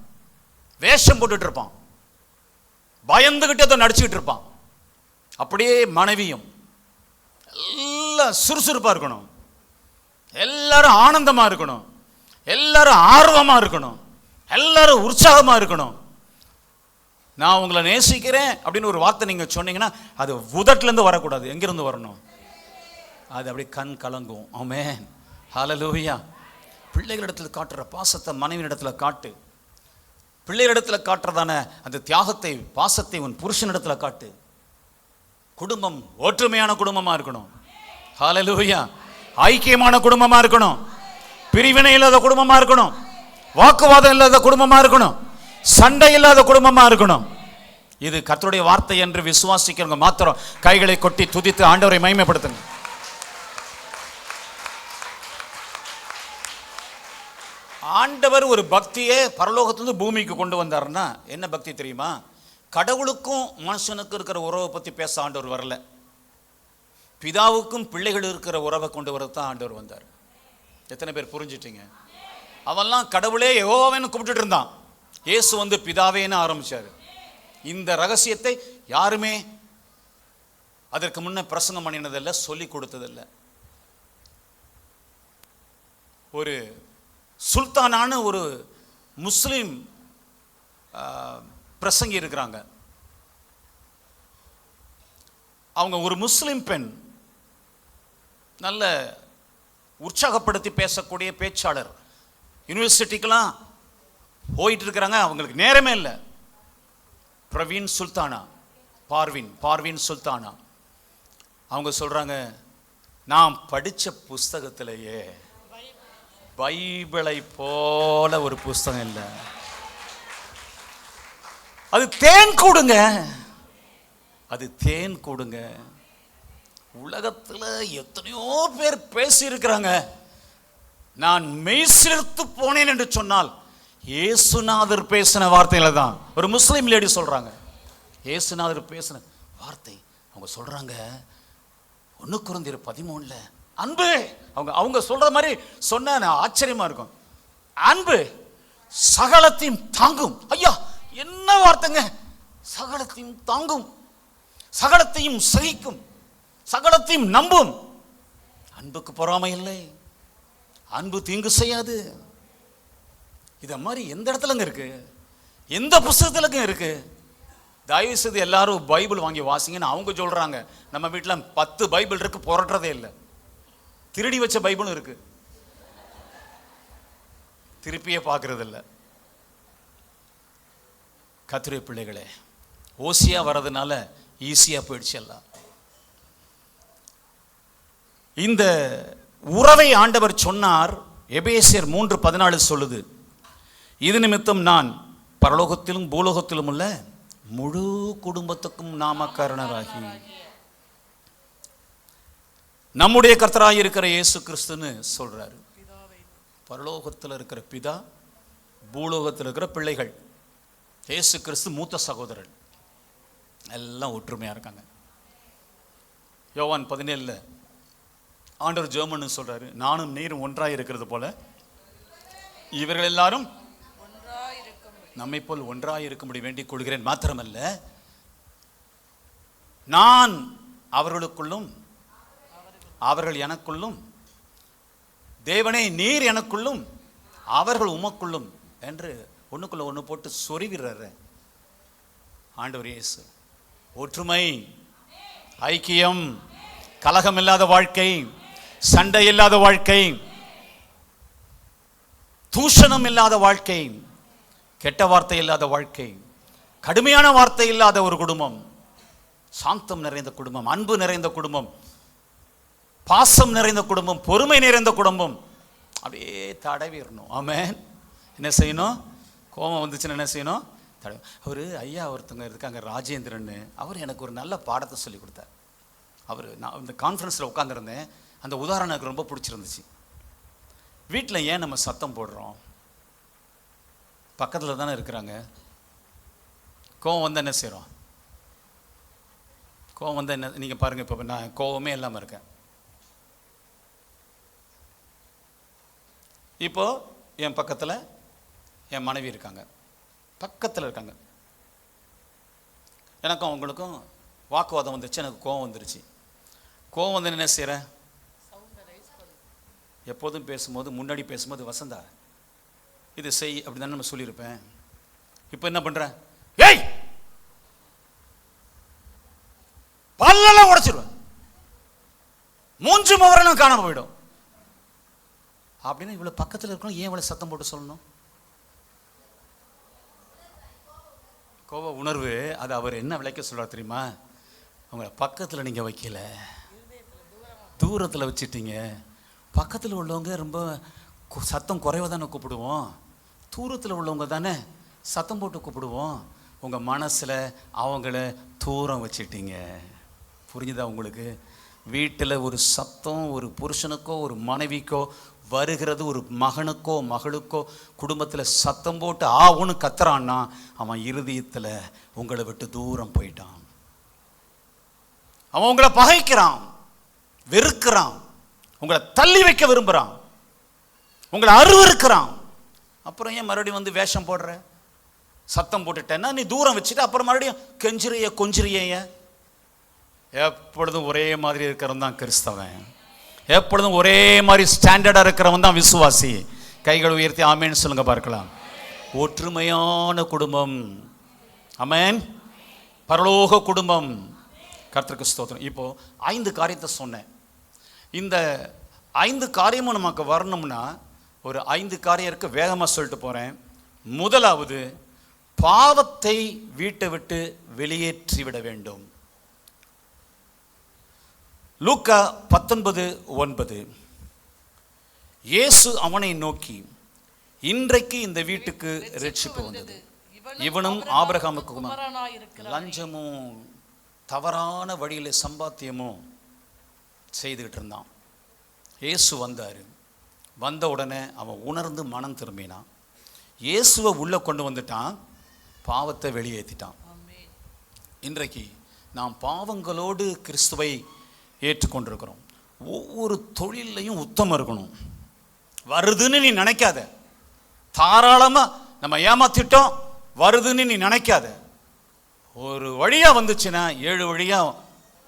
வேஷம் போட்டுட்டு இருப்பான், பயந்துகிட்டே அதை நடிச்சுக்கிட்டு இருப்பான். அப்படியே மனைவியும் எல்லாம் சுறுசுறுப்பா இருக்கணும், எல்லாரும் ஆனந்தமா இருக்கணும், எல்லாரும் ஆர்வமா இருக்கணும், எல்லாரும் உற்சாகமா இருக்கணும். நான் உங்களை நேசிக்கிறேன் அப்படின்னு ஒரு வார்த்தை நீங்க சொன்னீங்கன்னா அது உதட்டுல இருந்து வரக்கூடாது. எங்கிருந்து வரணும்? அது அப்படி கண் கலங்கும். ஆமென், ஹல்லேலூயா. பிள்ளைகளிடத்தில் காட்டுற பாசத்தை மனைவியிடத்துல காட்டு. பிள்ளைகளிடத்துல காட்டுறதான அந்த தியாகத்தை, பாசத்தை உன் புருஷனிடத்துல காட்டு. குடும்பம் ஒற்றுமையான குடும்பமா இருக்கணும். ஹல்லேலூயா. ஐக்கியமான குடும்பமா இருக்கணும். பிரிவினை இல்லாத குடும்பமா இருக்கணும். வாக்குவாதம் இல்லாத குடும்பமா இருக்கணும். சண்டை இல்லாத குடும்பமா இருக்கணும். இது கர்த்தருடைய வார்த்தை என்று விசுவாசிக்கிறவங்க மாத்திரம் கைகளை கொட்டி துதித்து ஆண்டவரை மகிமைப்படுத்துங்க. ஆண்டவர் ஒரு பக்தியே பரலோகத்திலிருந்து பூமிக்கு கொண்டு வந்தாருன்னா என்ன பக்தி தெரியுமா? கடவுளுக்கும் மனுஷனுக்கு இருக்கிற உறவை பத்தி பேச ஆண்டவர் வரல. பிதாவுக்கும் பிள்ளைகள் இருக்கிற உறவை கொண்டு வரதான் ஆண்டவர் வந்தார். எத்தனை பேர் புரிஞ்சிட்டீங்க? அவன்லாம் கடவுளே யெகோவான்னு கூப்பிட்டுட்டு இருந்தான். இயேசு வந்து பிதாவேன்னு ஆரம்பிச்சாரு. இந்த ரகசியத்தை யாருமே அதற்கு முன்ன பிரசங்கம் பண்ணினதில்லை, சொல்லி கொடுத்ததில்லை. ஒரு சுல்தானான ஒரு முஸ்லிம் பிரசங்கி இருக்கிறாங்க. அவங்க ஒரு முஸ்லிம் பெண், நல்ல உற்சாகப்படுத்தி பேசக்கூடிய பேச்சாளர். யூனிவர்சிட்டிக்கெல்லாம் போயிட்டு இருக்கிறாங்க, அவங்களுக்கு நேரமே இல்லை. பிரவீன் சுல்தானா, பார்வின் சுல்தானா, அவங்க சொல்றாங்க, நான் படித்த புஸ்தகத்திலேயே பைபிளை போல ஒரு புஸ்தகம் இல்லை. அது தேன் கூடுங்க, அது தேன் கூடுங்க. உலகத்துல எத்தனையோ பேர் பேசி இருக்கிறாங்க. நான் மெய்சிலிர்த்து போனேன் என்று சொன்னால் இயேசுநாதர் பேசின வார்த்தைகளை தான். ஒரு முஸ்லீம் லேடி சொல்றாங்க, இயேசுநாதர் பேசின வார்த்தை. அவங்க சொல்றாங்க 1 கொரிந்தியர் 13 அன்பு. அவங்க சொல்ற மாதிரி சொன்ன ஆச்சரியமா இருக்கும். அன்பு சகலத்தையும் தாங்கும். ஐயா, என்ன வார்த்தைங்க! சகலத்தையும் தாங்கும், சகலத்தையும் சகிக்கும், சகலத்தையும் நம்பும். அன்புக்கு பொறாமை இல்லை, அன்பு தீங்கு செய்யாது. இத மாதிரி எந்த இடத்துலங்க இருக்கு? எந்த புஸ்தகத்துலங்க இருக்கு? தயவு செய்து எல்லாரும் பைபிள் வாங்கி வாசிங்கன்னு அவங்க சொல்றாங்க. நம்ம வீட்டில் 10 பைபிள் இருக்கு, புரட்டுறதே இல்லை. திருடி வச்ச பைபிளும் இருக்கு, திருப்பியே பார்க்கறது இல்லை. கர்த்தருடைய பிள்ளைகளே, ஓசியா வர்றதுனால ஈஸியா போயிடுச்சு எல்லாம். இந்த உறவை ஆண்டவர் சொன்னார். எபேசியர் 3:14 சொல்லுது, இது நிமித்தம் நான் பரலோகத்திலும் பூலோகத்திலும் உள்ள முழு குடும்பத்துக்கும் நாமகரணராகி. நம்முடைய கர்த்தராய் இருக்கிற இயேசு கிறிஸ்துன்னு சொல்றாரு. பரலோகத்தில் இருக்கிற பிதா, பூலோகத்தில் இருக்கிற பிள்ளைகள். இயேசு கிறிஸ்து மூத்த சகோதரன், எல்லாம் ஒற்றுமையா இருக்காங்க. யோவான் 17 ஆண்டவர் ஜெர்மன் சொல்றாரு, நானும் நீரும் ஒன்றாய் இருக்கிறது போல இவர்கள் எல்லாரும் நம்மை போல் ஒன்றாய் இருக்கும்படி வேண்டிக் கொள்கிறேன். மாத்திரமல்ல, நான் அவர்களுக்குள்ளும் அவர்கள் எனக்குள்ளும், தேவனே நீர் எனக்குள்ளும் அவர்கள் உமக்குள்ளும் என்று ஒண்ணுக்குள்ள ஒண்ணு போட்டு சொருவிடுறாரு ஆண்டவர் இயேசு. ஒற்றுமை, ஐக்கியம், கலகம் இல்லாத வாழ்க்கை, சண்டை இல்லாத வாழ்க்கை, தூஷணம் இல்லாத வாழ்க்கை, கெட்ட வார்த்தை இல்லாத வாழ்க்கை, கடுமையான வார்த்தை இல்லாத ஒரு குடும்பம், சாந்தம் நிறைந்த குடும்பம், அன்பு நிறைந்த குடும்பம், பாசம் நிறைந்த குடும்பம், பொறுமை நிறைந்த குடும்பம். அப்படியே தடவிடணும். ஆமென். என்ன செய்யணும்? கோபம் வந்துச்சுன்னு என்ன செய்யணும்? தடவி. அவர் ஐயா ஒருத்தங்க இருக்காங்க, ராஜேந்திரன். அவர் எனக்கு ஒரு நல்ல பாடத்தை சொல்லி கொடுத்தார். நான் இந்த கான்ஃபரன்ஸில் உட்காந்துருந்தேன். அந்த உதாரணம் எனக்கு ரொம்ப பிடிச்சிருந்துச்சு. வீட்டில் ஏன் நம்ம சத்தம் போடுறோம்? பக்கத்தில் தானே இருக்கிறாங்க. கோவம் வந்து என்ன செய்கிறோம்? கோவம் வந்து என்ன? நீங்கள் பாருங்கள், இப்போ நான் கோவமே இல்லாமல் இருக்கேன். இப்போது என் பக்கத்தில் என் மனைவி இருக்காங்க, பக்கத்தில் இருக்காங்க. எனக்கும் அவங்களுக்கும் வாக்குவாதம் வந்துருச்சு, எனக்கு கோவம் வந்துருச்சு. கோவம் வந்து என்ன செய்கிறேன்? எப்போதும் பேசும்போது, முன்னாடி பேசும்போது, வசந்தா இது செய் அப்படி தானே நம்ம சொல்லியிருப்பேன். இப்போ என்ன பண்ணுறேன்? ஏய், பல்லெல்லாம் உடைச்சிருவேன், மூன்று முவரெல்லாம் காணாம போயிடும் அப்படின்னு இவ்வளோ பக்கத்தில் இருக்கணும். ஏன் இவ்வளோ சத்தம் போட்டு சொல்லணும்? கோப உணர்வு. அது அவர் என்ன விளைக்க சொல்கிறார் தெரியுமா? உங்களை பக்கத்தில் நீங்கள் வைக்கல, தூரத்தில் வச்சுட்டீங்க. பக்கத்தில் உள்ளவங்க ரொம்ப சத்தம் குறைவாக தானே கூப்பிடுவோம், தூரத்தில் உள்ளவங்க தானே சத்தம் போட்டு கூப்பிடுவோம். உங்கள் மனசில் அவங்கள தூரம் வச்சிட்டீங்க. புரிஞ்சுதா உங்களுக்கு? வீட்டில் ஒரு சத்தம் ஒரு புருஷனுக்கோ ஒரு மனைவிக்கோ வருகிறது, ஒரு மகனுக்கோ மகளுக்கோ குடும்பத்தில் சத்தம் போட்டு ஒன்று கத்துறான்னா அவன் இருதயத்தில் உங்களை விட்டு தூரம் போயிட்டான். அவன் உங்களை பகைக்கிறான், வெறுக்கிறான், உங்களை தள்ளி வைக்க விரும்புகிறான், உங்களை அருவருக்கிறான். அப்புறம் ஏன் மறுபடியும் வந்து வேஷம் போடுற? சத்தம் போட்டுட்டேன்னா நீ தூரம் வச்சுட்டு அப்புறம் மறுபடியும் கொஞ்சிறிய. எப்பொழுதும் ஒரே மாதிரி இருக்கிறவன் தான் கிறிஸ்தவன். எப்பொழுதும் ஒரே மாதிரி ஸ்டாண்டர்டாக இருக்கிறவன் தான் விசுவாசி. கைகள் உயர்த்தி ஆமேன்னு சொல்லுங்க பார்க்கலாம். ஒற்றுமையான குடும்பம். ஆமேன். பரலோக குடும்பம். கர்த்தருக்கு ஸ்தோத்திரம். இப்போ 5 காரியத்தை சொன்னேன். இந்த 5 காரியமும் நமக்கு வரணும்னா ஒரு 5 காரியம் இருக்கு. வேகமாக சொல்லிட்டு போகிறேன். முதலாவது, பாவத்தை வீட்டை விட்டு வெளியேற்றி விட வேண்டும். லூக்கா 19:9. இயேசு அவனை நோக்கி, இன்றைக்கு இந்த வீட்டுக்கு ரட்சிப்பு வந்தது, இவனும் ஆபிரகாமுக்கு குமாரனாயிருக்கிறான். லஞ்சமும் தவறான வழியில் சம்பாத்தியமும் செய்துக்கிட்டு இருந்தான். இயேசு வந்தார். வந்த உடனே அவன் உணர்ந்து மனம் திரும்பினான். இயேசுவை உள்ளே கொண்டு வந்துட்டான், பாவத்தை வெளியேற்றிட்டான். இன்றைக்கு நாம் பாவங்களோடு கிறிஸ்துவை ஏற்றுக்கொண்டிருக்கிறோம். ஒவ்வொரு தொழிலையும் உத்தமம் இருக்கணும். வருதுன்னு நீ நினைக்காத. தாராளமாக நம்ம ஏமாத்திட்டோம் வருதுன்னு நீ நினைக்காத. ஒரு வழியாக வந்துச்சுன்னா 7 வழியாக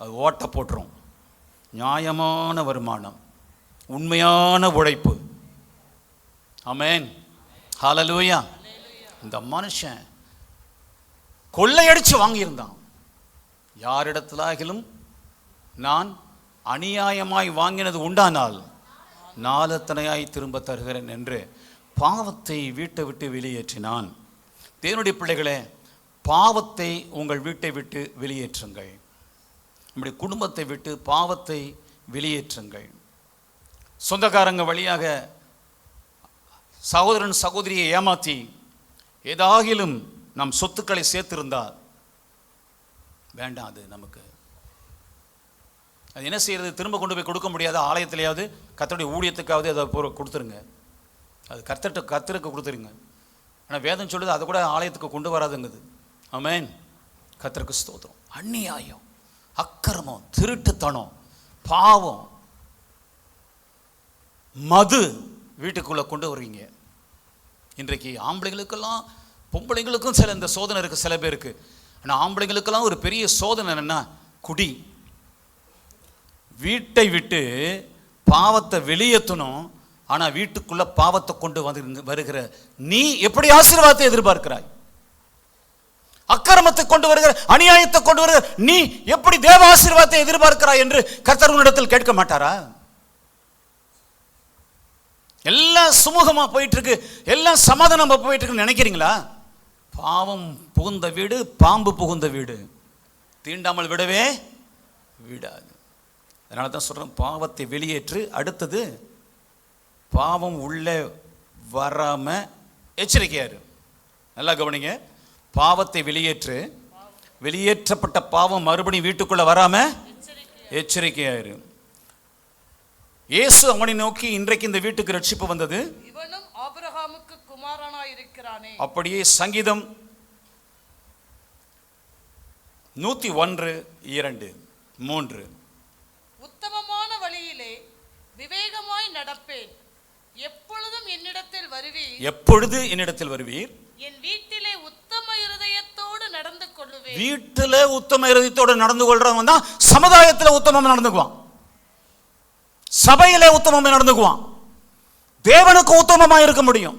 அது ஓட்ட போட்டுரும். நியாயமான வருமானம், உண்மையான உழைப்பு. ஆமென். ஹல்லேலூயா. இந்த மனுஷன் கொள்ளையடிச்சு வாங்கியிருந்தான். யாரிடத்திலாகிலும் நான் அநியாயமாய் வாங்கினது உண்டானால் 4 தனையாய் திரும்ப தருகிறேன் என்று பாவத்தை வீட்டை விட்டு வெளியேற்றினான். தேவனுடைய பிள்ளைகளே, பாவத்தை உங்கள் வீட்டை விட்டு வெளியேற்றுங்கள். நம்முடைய குடும்பத்தை விட்டு பாவத்தை வெளியேற்றுங்கள். சொந்தக்காரங்க வழியாக சகோதரன் சகோதரியை ஏமாற்றி ஏதாகிலும் நம் சொத்துக்களை சேர்த்திருந்தால் வேண்டாம். அது நமக்கு அது என்ன செய்யறது? திரும்ப கொண்டு போய் கொடுக்க முடியாத ஆலயத்திலேயாவது கர்த்தருடைய ஊழியத்துக்காவது அதை கொடுத்துருங்க. அது கர்த்தருக்கு கொடுத்துருங்க. ஆனால் வேதம் சொல்லுது அதை கூட ஆலயத்துக்கு கொண்டு வராதுங்குது. ஆமென். கர்த்தருக்கு ஸ்தோத்திரம். அநியாயம், அக்கிரமம், திருட்டுத்தனம், பாவம், மது வீட்டுக்குள்ளே கொண்டு வருவீங்க. இன்றைக்கு ஆம்பளைங்களுக்கெல்லாம் பொம்பளைங்களுக்கும் சில இந்த சோதனை இருக்குது சில பேருக்கு. ஆனால் ஆம்பளைங்களுக்கெல்லாம் ஒரு பெரிய சோதனை என்னென்னா குடி. வீட்டை விட்டு பாவத்தை வெளியேற்றணும். ஆனால் வீட்டுக்குள்ள பாவத்தை கொண்டு வருகிற நீ எப்படி ஆசீர்வாதத்தை எதிர்பார்க்கிறாய்? அக்கிரமத்தை கொண்டு வருகிற, அநியாயத்தை கொண்டு வருகிற நீ எப்படி தேவ ஆசீர்வாதத்தை எதிர்பார்க்கிறாய் என்று கர்த்தர் உன்னிடத்தில் கேட்க மாட்டாரா? எல்லாம் சுமூகமா போயிட்டு இருக்கு, எல்லாம் சமாதானமா போயிட்டு இருக்குன்னு நினைக்கிறீங்களா? பாவம் புகுந்த வீடு பாம்பு புகுந்த வீடு, தீண்டாமல் விடவே விடாது. அதனால தான் சொல்கிறேன், பாவத்தை வெளியேற்று. அடுத்தது, பாவம் உள்ளே வராமல் எச்சரிக்கையாரு. நல்லா கவனிங்க, பாவத்தை வெளியேற்று. வெளியேற்றப்பட்ட பாவம் மறுபடியும் வீட்டுக்குள்ளே வராமல் எச்சரிக்கையாரு. இயேசு அவனை நோக்கி, இன்றைக்கு இந்த வீட்டுக்கு ரட்சிப்பு வந்தது, இவனும் ஆபிரகாமுக்கு குமாரனாய் இருக்கிறானே. அப்படியே சங்கீதம் 101, 2, 3. உத்தமமான வழியிலே விவேகமாய் நடப்பேன், எப்பொழுதும் என்னிடத்தில் வருவீர். எப்பொழுது என்னிடத்தில் வருவீர்? என் வீட்டிலே உத்தம இருதயத்தோடு நடந்து கொள்ளுவேன். வீட்டில் உத்தம இருதயத்தோடு நடந்து கொள்றவன் தான் சமுதாயத்தில் உத்தமம் நடந்துக்குவான், சபையிலே உத்தமம் நடந்துக்குவான், தேவனுக்கு உத்தமமாக இருக்க முடியும்.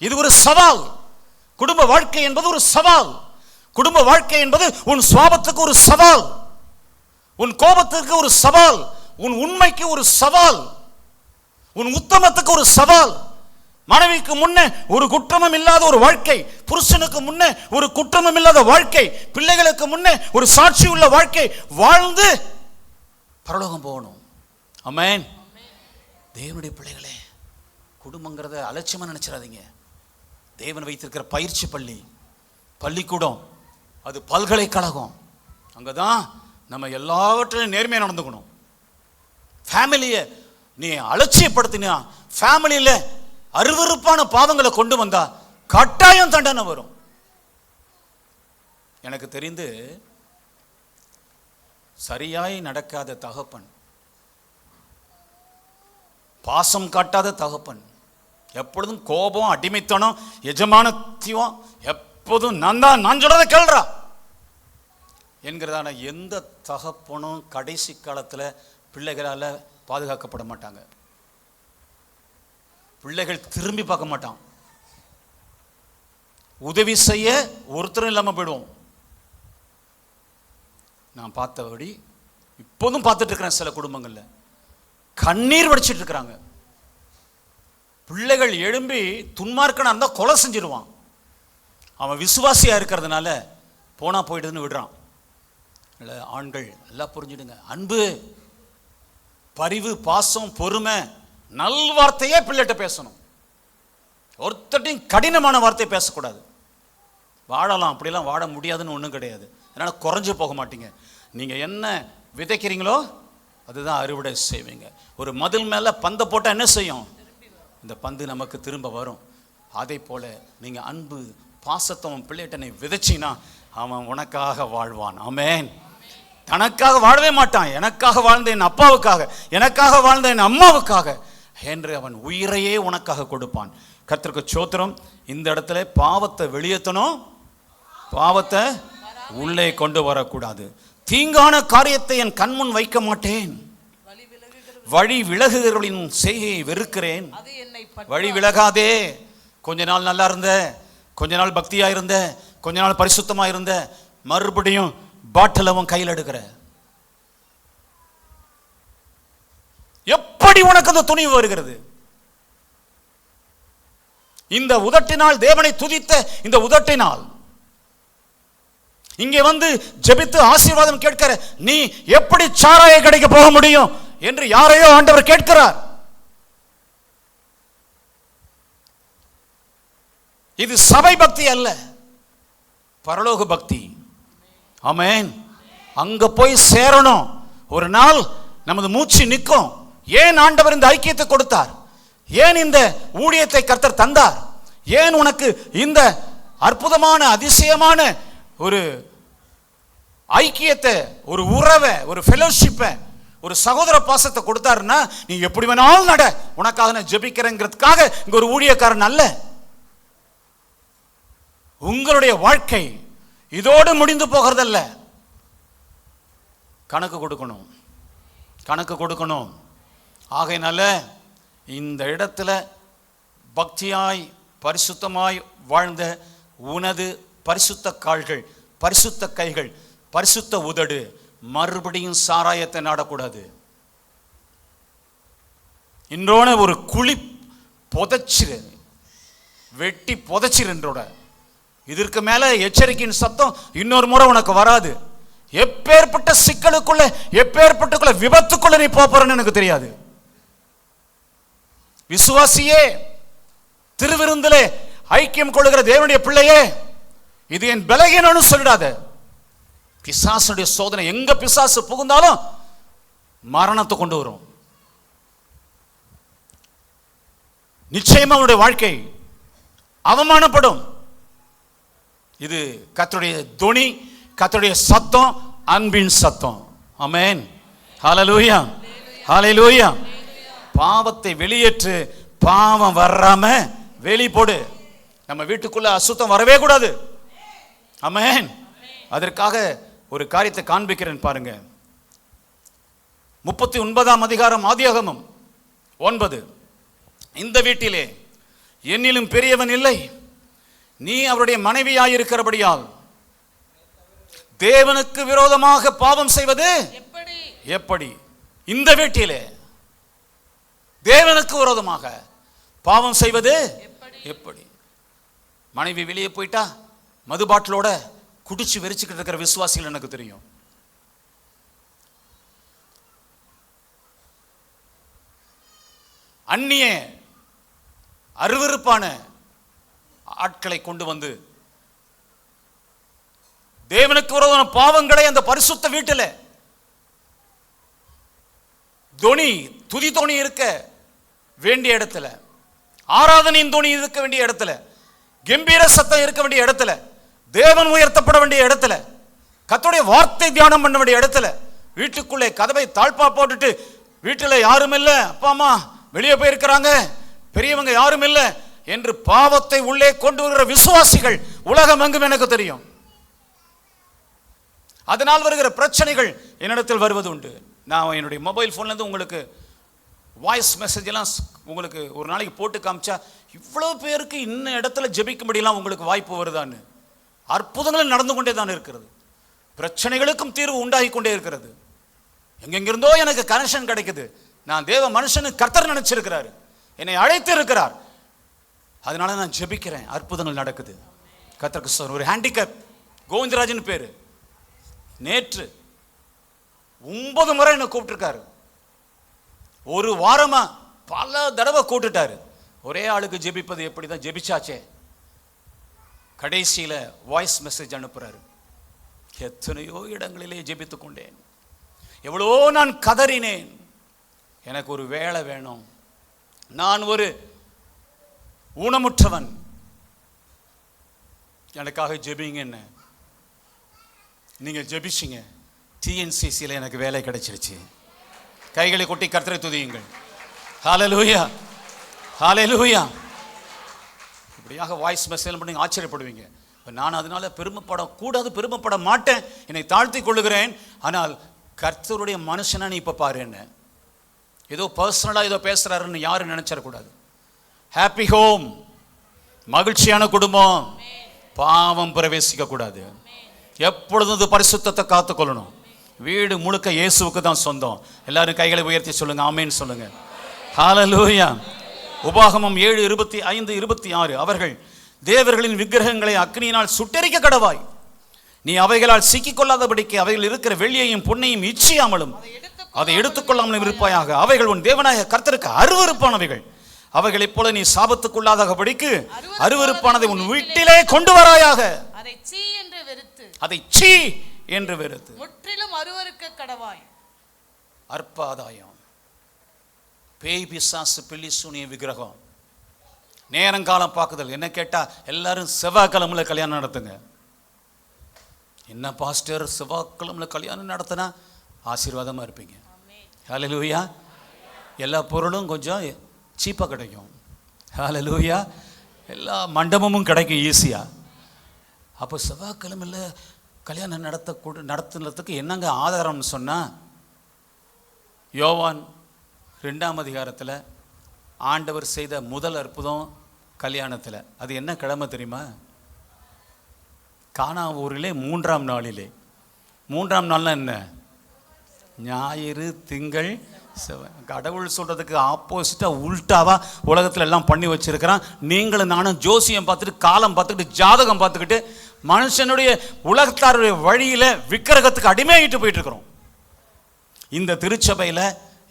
இது ஒரு சவால். குடும்ப வாழ்க்கை என்பது ஒரு சவால். குடும்ப வாழ்க்கை என்பது உன் சுவாபத்துக்கு ஒரு சவால், உன் கோபத்துக்கு ஒரு சவால், உன் உண்மைக்கு ஒரு சவால், உன் உத்தமத்துக்கு ஒரு சவால். மனைவிக்கு முன்னே ஒரு குற்றமும் இல்லாத ஒரு வாழ்க்கை, புருஷனுக்கு முன்னே ஒரு குற்றமும் இல்லாத வாழ்க்கை, பிள்ளைகளுக்கு முன்னே ஒரு சாட்சி உள்ள வாழ்க்கை வாழ்ந்து பரலோகம் போகணும். ஆமென். தேவனுடைய பிள்ளைகளே, குடும்பங்கிறத அலட்சியமா நினைச்சிடாதீங்க. தேவன் வைத்திருக்கிற பயிற்சி பள்ளி, பள்ளிக்கூடம், அது பல்கலைக்கழகம். அங்கதான் நம்ம எல்லாவற்றிலும் நேர்மையாக நடந்துக்கணும். ஃபேமிலியை நீ அலட்சியப்படுத்தினா, ஃபேமிலியில் அருவருப்பான பாவங்களை கொண்டு வந்தா கட்டாயம் தண்டனை வரும். எனக்கு தெரிந்து சரியாய் நடக்காத தகப்பன், பாசம் காட்டாத தகப்பன், எப்பொழுதும் கோபம், அடிமைத்தனம், எஜமானத்தியம், எப்போதும் நான் சொல்றதை கேள்றா என்கிறதான எந்த தகப்பனும் கடைசி காலத்தில் பிள்ளைகளால் பாதுகாக்கப்பட மாட்டாங்க. பிள்ளைகள் திரும்பி பார்க்க மாட்டான். உதவி செய்ய ஒருத்தரும் இல்லாமல் போயிடுவோம். நான் பார்த்தபடி இப்போதும் பார்த்துட்டு இருக்கிறேன். சில குடும்பங்களில் கண்ணீர் வடிச்சிட்டு இருக்கிறாங்க. பிள்ளைகள் எழும்பி துன்மார்க்கனா இருந்தால் கொலை செஞ்சிருவான். அவன் விசுவாசியாக இருக்கிறதுனால போனா போயிடுதுன்னு விடுறான். இல்லை, ஆண்கள் எல்லாம் புரிஞ்சுடுங்க. அன்பு, பரிவு, பாசம், பொறுமை, நல்வார்த்தையே பிள்ளைகிட்ட பேசணும். ஒருத்தட்டையும் கடினமான வார்த்தையை பேசக்கூடாது. வாழலாம், அப்படிலாம் வாழ முடியாதுன்னு ஒன்றும் கிடையாது. அதனால் குறைஞ்சு போக மாட்டீங்க. நீங்கள் என்ன விதைக்கிறீங்களோ அதுதான் அறுவடை செய்வீங்க. ஒரு மதில் மேலே பந்தை போட்டால் என்ன செய்யும்? இந்த பந்து நமக்கு திரும்ப வரும். அதே போல் நீங்கள் அன்பு, பாசத்தை உன் பிள்ளைகிட்ட விதைச்சின்னா அவன் உனக்காக வாழ்வான். ஆமென். தனக்காக வாழவே மாட்டான். எனக்காக வாழ்ந்த என் அப்பாவுக்காக, எனக்காக வாழ்ந்த என் அம்மாவுக்காக என்று அவன் உயிரையே உனக்காக கொடுப்பான். கர்த்தருக்கு ஸ்தோத்திரம். இந்த இடத்துல பாவத்தை வெளியேற்றணும், பாவத்தை உள்ளே கொண்டு வரக்கூடாது. தீங்கான காரியத்தை என் கண்முன் வைக்க மாட்டேன், வழி விலகுகிறவர்களின் செய்கையை வெறுக்கிறேன். வழி விலகாதே. கொஞ்ச நாள் நல்லா இருந்த, கொஞ்ச நாள் பக்தியா இருந்த, கொஞ்ச நாள் பரிசுத்தமா இருந்த, மறுபடியும் பாட்டில் அவன் கையில் எடுக்கிற. எப்படி உனக்கு அந்த துணிவு வருகிறது? இந்த உதட்டினால் தேவனை துதித்த இந்த உதட்டினால் இங்கே வந்து ஜெபித்து ஆசீர்வாதம் கேட்கிற நீ எப்படி சாராய கடைக்கு போக முடியும் என்று யாரையோ ஆண்டவர் கேட்கிறார். இது சபை பக்தி அல்ல, பரலோக பக்தி. ஆமென். அங்க போய் சேரணும். ஒரு நாள் நமது மூச்சு நிற்கும். ஏன் ஆண்டவர் இந்த ஐக்கியத்தை கொடுத்தார்? ஏன் இந்த ஊழியத்தை கர்த்தர் தந்தார்? ஏன் உனக்கு இந்த அற்புதமான அதிசயமான ஒரு ஐக்கியத்தை, ஒரு உறவை, ஒரு ஃபெலோஷிப்பை, ஒரு சகோதர பாசத்தை கொடுத்தாருன்னா நீ எப்படி வேணாலும் நட, உனக்காக நான் ஜெபிக்கிறேங்கிறதுக்காக இங்க ஒரு ஊழியக்காரன் அல்ல. உங்களுடைய வாழ்க்கை இதோடு முடிந்து போகிறதல்ல. கணக்கு கொடுக்கணும், கணக்கு கொடுக்கணும். ஆகையினால இந்த இடத்துல பக்தியாய் பரிசுத்தமாய் வாழ்ந்த உனது பரிசுத்த கால்கள், பரிசுத்த கைகள், பரிசுத்த உதடு மறுபடியும் சாராயத்தை நாடக்கூடாது. இன்றோட ஒரு குழி புதைச்சிரு, வெட்டி புதைச்சிரு. என்றோட இதற்கு மேல எச்சரிக்கையின் சத்தம் இன்னொரு முறை உனக்கு வராது. எப்பேற்பட்ட சிக்கலுக்குள்ள, எப்பேற்பட்ட விபத்துக்குள்ள நீ போறன்னு எனக்கு தெரியாது. விசுவாசியே, திருவிருந்திலே ஐக்கியம் கொள்ளுகிற தேவனுடைய பிள்ளையே, இது என் பலகீனம்னு சொல்லிடாத. பிசாசுடைய சோதனை எங்க பிசாசு புகுந்தாலும் மரணத்தை கொண்டு வரும். நிச்சயமா அவனுடைய வாழ்க்கை அவமானப்படும். இது கர்த்தருடைய துணி, கர்த்தருடைய சத்தம், அன்பின் சத்தம். ஆமென். ஹல்லேலூயா, ஹல்லேலூயா. பாவத்தை வெளியேற்று, பாவம் வராம வெளி போடு. நம்ம வீட்டுக்குள்ள அசுத்தம் வரவே கூடாது. ஆமென். அதற்காக ஒரு காரியத்தை காண்பிக்கிறேன் பாருங்க. 39ஆம் அதிகாரம் ஆதியாகமம் 9. இந்த வீட்டிலே என்னிலும் பெரியவன் இல்லை, நீ அவருடைய மனைவியாயிருக்கிறபடியால் தேவனுக்கு விரோதமாக பாவம் செய்வது எப்படி? இந்த வீட்டிலே தேவனுக்கு விரோதமாக பாவம் செய்வது எப்படி? மனைவி வெளியே போயிட்டா மது பாட்டிலோட குடிச்சு வெறிச்சுக்கிட்டு இருக்கிற விசுவாசிகள் எனக்கு தெரியும். அந்நிய அருவருப்பான ஆட்களை கொண்டு வந்து தேவனுக்கு விரோதமான பாவங்களை அந்த பரிசுத்த வீட்டில் துதி தோணி இருக்க வேண்டிய இடத்துல, ஆராதனையின் தோணி இருக்க வேண்டிய இடத்துல, கம்பீர சத்தம் இருக்க வேண்டிய இடத்துல, தேவன் உயர்த்தப்பட வேண்டிய இடத்துல, கர்த்தருடைய வார்த்தை தியானம் பண்ண வேண்டிய இடத்துல, வீட்டுக்குள்ளே கதவை தாழ்பா போட்டுட்டு வீட்டில் யாரும் இல்லை, அப்பா அம்மா வெளியே போயிருக்கிறாங்க, பெரியவங்க யாரும் இல்லை என்று பாவத்தை உள்ளே கொண்டு வருகிற விசுவாசிகள் உலகம் எங்கும் எனக்கு தெரியும். அதனால் வருகிற பிரச்சனைகள் என்னிடத்தில் வருவது உண்டு. நான் என்னுடைய மொபைல் ஃபோன்லேருந்து உங்களுக்கு வாய்ஸ் மெசேஜ் எல்லாம் உங்களுக்கு ஒரு நாளைக்கு போட்டு காமிச்சா, இவ்வளோ பேருக்கு இன்னும் இடத்துல ஜெபிக்கும்படியெல்லாம் உங்களுக்கு வாய்ப்பு வருதான்னு. அற்புதங்கள் நடந்து கொண்டே தான் இருக்கிறது. பிரச்சனைகளுக்கும் தீர்வு உண்டாகி கொண்டே இருக்கிறது. எங்கெங்கிருந்தோ எனக்கு கனெக்ஷன் கிடைக்குது. நான் தேவ மனுஷனு கர்த்தர் நினைச்சிருக்கிறாரு, என்னை அழைத்து இருக்கிறார். அதனால நான் ஜெபிக்கிறேன், அற்புதங்கள் நடக்குது. கர்த்தருக்கு சார். ஒரு ஹேண்டிகேப் கோவிந்தராஜன் பேரு, நேற்று 9 முறை என்னை கூப்பிட்டுருக்காரு. ஒரு வாரமா பல தடவை கூப்பிட்டுட்டாரு. ஒரே ஆளுக்கு ஜெபிப்பது எப்படி தான் ஜெபிச்சாச்சே. கடைசியில் வாய்ஸ் மெசேஜ் அனுப்புறாரு. எத்தனையோ இடங்களிலே ஜெபித்து கொண்டேன், எவ்வளோ நான் கதறினேன், எனக்கு ஒரு வேலை வேணும், நான் ஒரு ஊனமுற்றவன், எனக்காக ஜெபிங்கன்னு. நீங்கள் ஜெபிச்சிங்க, டிஎன்சிசியில் எனக்கு வேலை கிடைச்சிருச்சு. கைகளை கொட்டி கர்த்தரை துதியுங்கள். ஹல்லேலூயா, ஹல்லேலூயா. இப்படியாக வாய்ஸ் மெசேஜ் பண்ணி ஆச்சரியப்படுவீங்க. நான் அதனால பெருமைப்படக்கூடாது, பெருமைப்பட மாட்டேன், என்னை தாழ்த்தி கொள்ளுகிறேன். ஆனால் கர்த்தருடைய மனுஷனா நீ இப்போ பாரு, என்ன ஏதோ பர்சனலாக ஏதோ பேசுகிறாருன்னு யாரும் நினைச்சிடக்கூடாது. ஹாப்பி ஹோம், மகிழ்ச்சியான குடும்பம், பாவம் பிரவேசிக்க கூடாது. எப்பொழுதும் பரிசுத்தத்தை காத்துக்கொள்ளணும். வீடு முழுக்க இயேசுவுக்கு தான் சொந்தம். எல்லாரும் கைகளை உயர்த்தி சொல்லுங்க, ஆமென் சொல்லுங்க. ஹல்லேலூயா. உபாகமம் 7:25-26. அவர்கள் தேவர்களின் விக்கிரகங்களை அக்னியினால் சுட்டெரிக்க கடவாய், நீ அவைகளால் சிக்கிக்கொள்ளாதபடிக்கு அவைகள் இருக்கிற வெள்ளியையும் பொன்னையும் இச்சியாமலும் அதை எடுத்துக்கொள்ளாமலும் இருப்பாயாக. அவைகள் உன் தேவனாய கர்த்தருக்கு அருவருப்பானவைகள். அவைகளைப் போல நீ சாபத்துக்குள்ளாதபடிக்கு அருவருப்பானதை உன் வீட்டிலே கொண்டு வராயாக. அதை சீ என்று வெறுத்து முற்றிலும் அருவருக்க கடவாய். அற்ப ஆதாயம், பேய் பிசாசு பில்லி சூனிய விக்கிரகம், நேரங்காலம் பார்க்குதல். என்ன கேட்டா எல்லாரும் செவ்வாய்க்கிழமையில கல்யாணம் நடத்துங்க. என்ன பாஸ்டர் செவ்வாய்க்கிழமையில கல்யாணம் நடத்தினா ஆசீர்வாதமா இருப்பீங்க. ஹல்லேலூயா. எல்லா பொருளும் கொஞ்சம் சீப்பாக கிடைக்கும். ஹல்லேலூயா. எல்லா மண்டபமும் கிடைக்கும் ஈஸியா. அப்போ செவ்வாய்க்கிழமையில கல்யாணம் நடத்துனதுக்கு என்னங்க ஆதாரம்னு சொன்னா, யோவான் 2ஆம் அதிகாரத்தில் ஆண்டவர் செய்த முதல் அற்புதம் கல்யாணத்தில். அது என்ன கிழமை தெரியுமா? கானா ஊரிலே 3ஆம் நாளிலே. 3ஆம் நாள்னா என்ன? ஞாயிறு, திங்கள், செவ்வாய். கடவுள் சொல்றதுக்கு ஆப்போசிட்டா உல்டாவா உலகத்துல எல்லாம் பண்ணி வச்சிருக்கிறான். நீங்களும் நானும் ஜோசியம் பார்த்துட்டு, காலம் பார்த்துக்கிட்டு, ஜாதகம் பார்த்துக்கிட்டு மனுஷனுடைய உலகத்தாருடைய வழியில விக்கிரகத்துக்கு அடிமையாயிட்டு போயிட்டு இருக்கிறோம். இந்த திருச்சபையில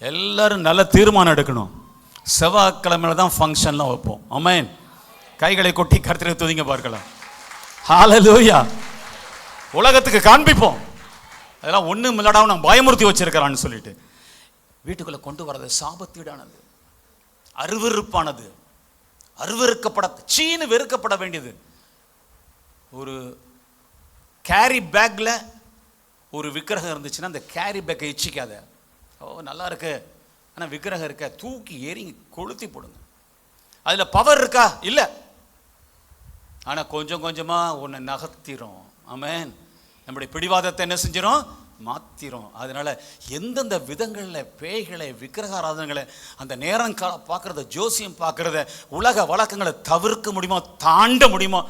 எல்லாரும் நல்ல தீர்மானம் எடுக்கணும். செவ்வாய்க்கிழமையில தான் ஃபங்க்ஷன்லாம் வைப்போம். ஆமென். கைகளை கொட்டி கர்த்தரை துதிங்க பார்க்கலாம். ஹல்லேலூயா. உலகத்துக்கு காண்பிப்போம் அதெல்லாம் ஒண்ணும் இல்லடா நான் பயமுறுத்தி வச்சிருக்கிறான்னு சொல்லிட்டு. வீட்டுக்குள்ள கொண்டு வரது சாபத்தீடானது, அருவருப்பானது, அருவருக்கப்பட சீனு வெறுக்கப்பட வேண்டியது. ஒரு கேரி பேக்ல ஒரு விக்கிரகம் இருந்துச்சுன்னா அந்த கேரி பேக்கை இச்சிக்காத. ஓ நல்லா இருக்கு ஆனால் விக்கிரகம் இருக்க, தூக்கி ஏறி கொளுத்தி போடுங்க. அதில் பவர் இருக்கா? இல்லை. ஆனால் கொஞ்சம் கொஞ்சமாக ஒன்று நகர்த்திரும். ஆமென். நம்முடைய பிடிவாதத்தை என்ன செஞ்சிடும்? மாத்திரும். அதனால எந்தெந்த விதங்களில் பேய்களை, விக்கிரகாராதனைகளை, அந்த நேரம் கால பார்க்கறத, ஜோசியம் பார்க்கறத, உலக வழக்கங்களை தவிர்க்க முடியுமோ, தாண்ட முடியுமோ,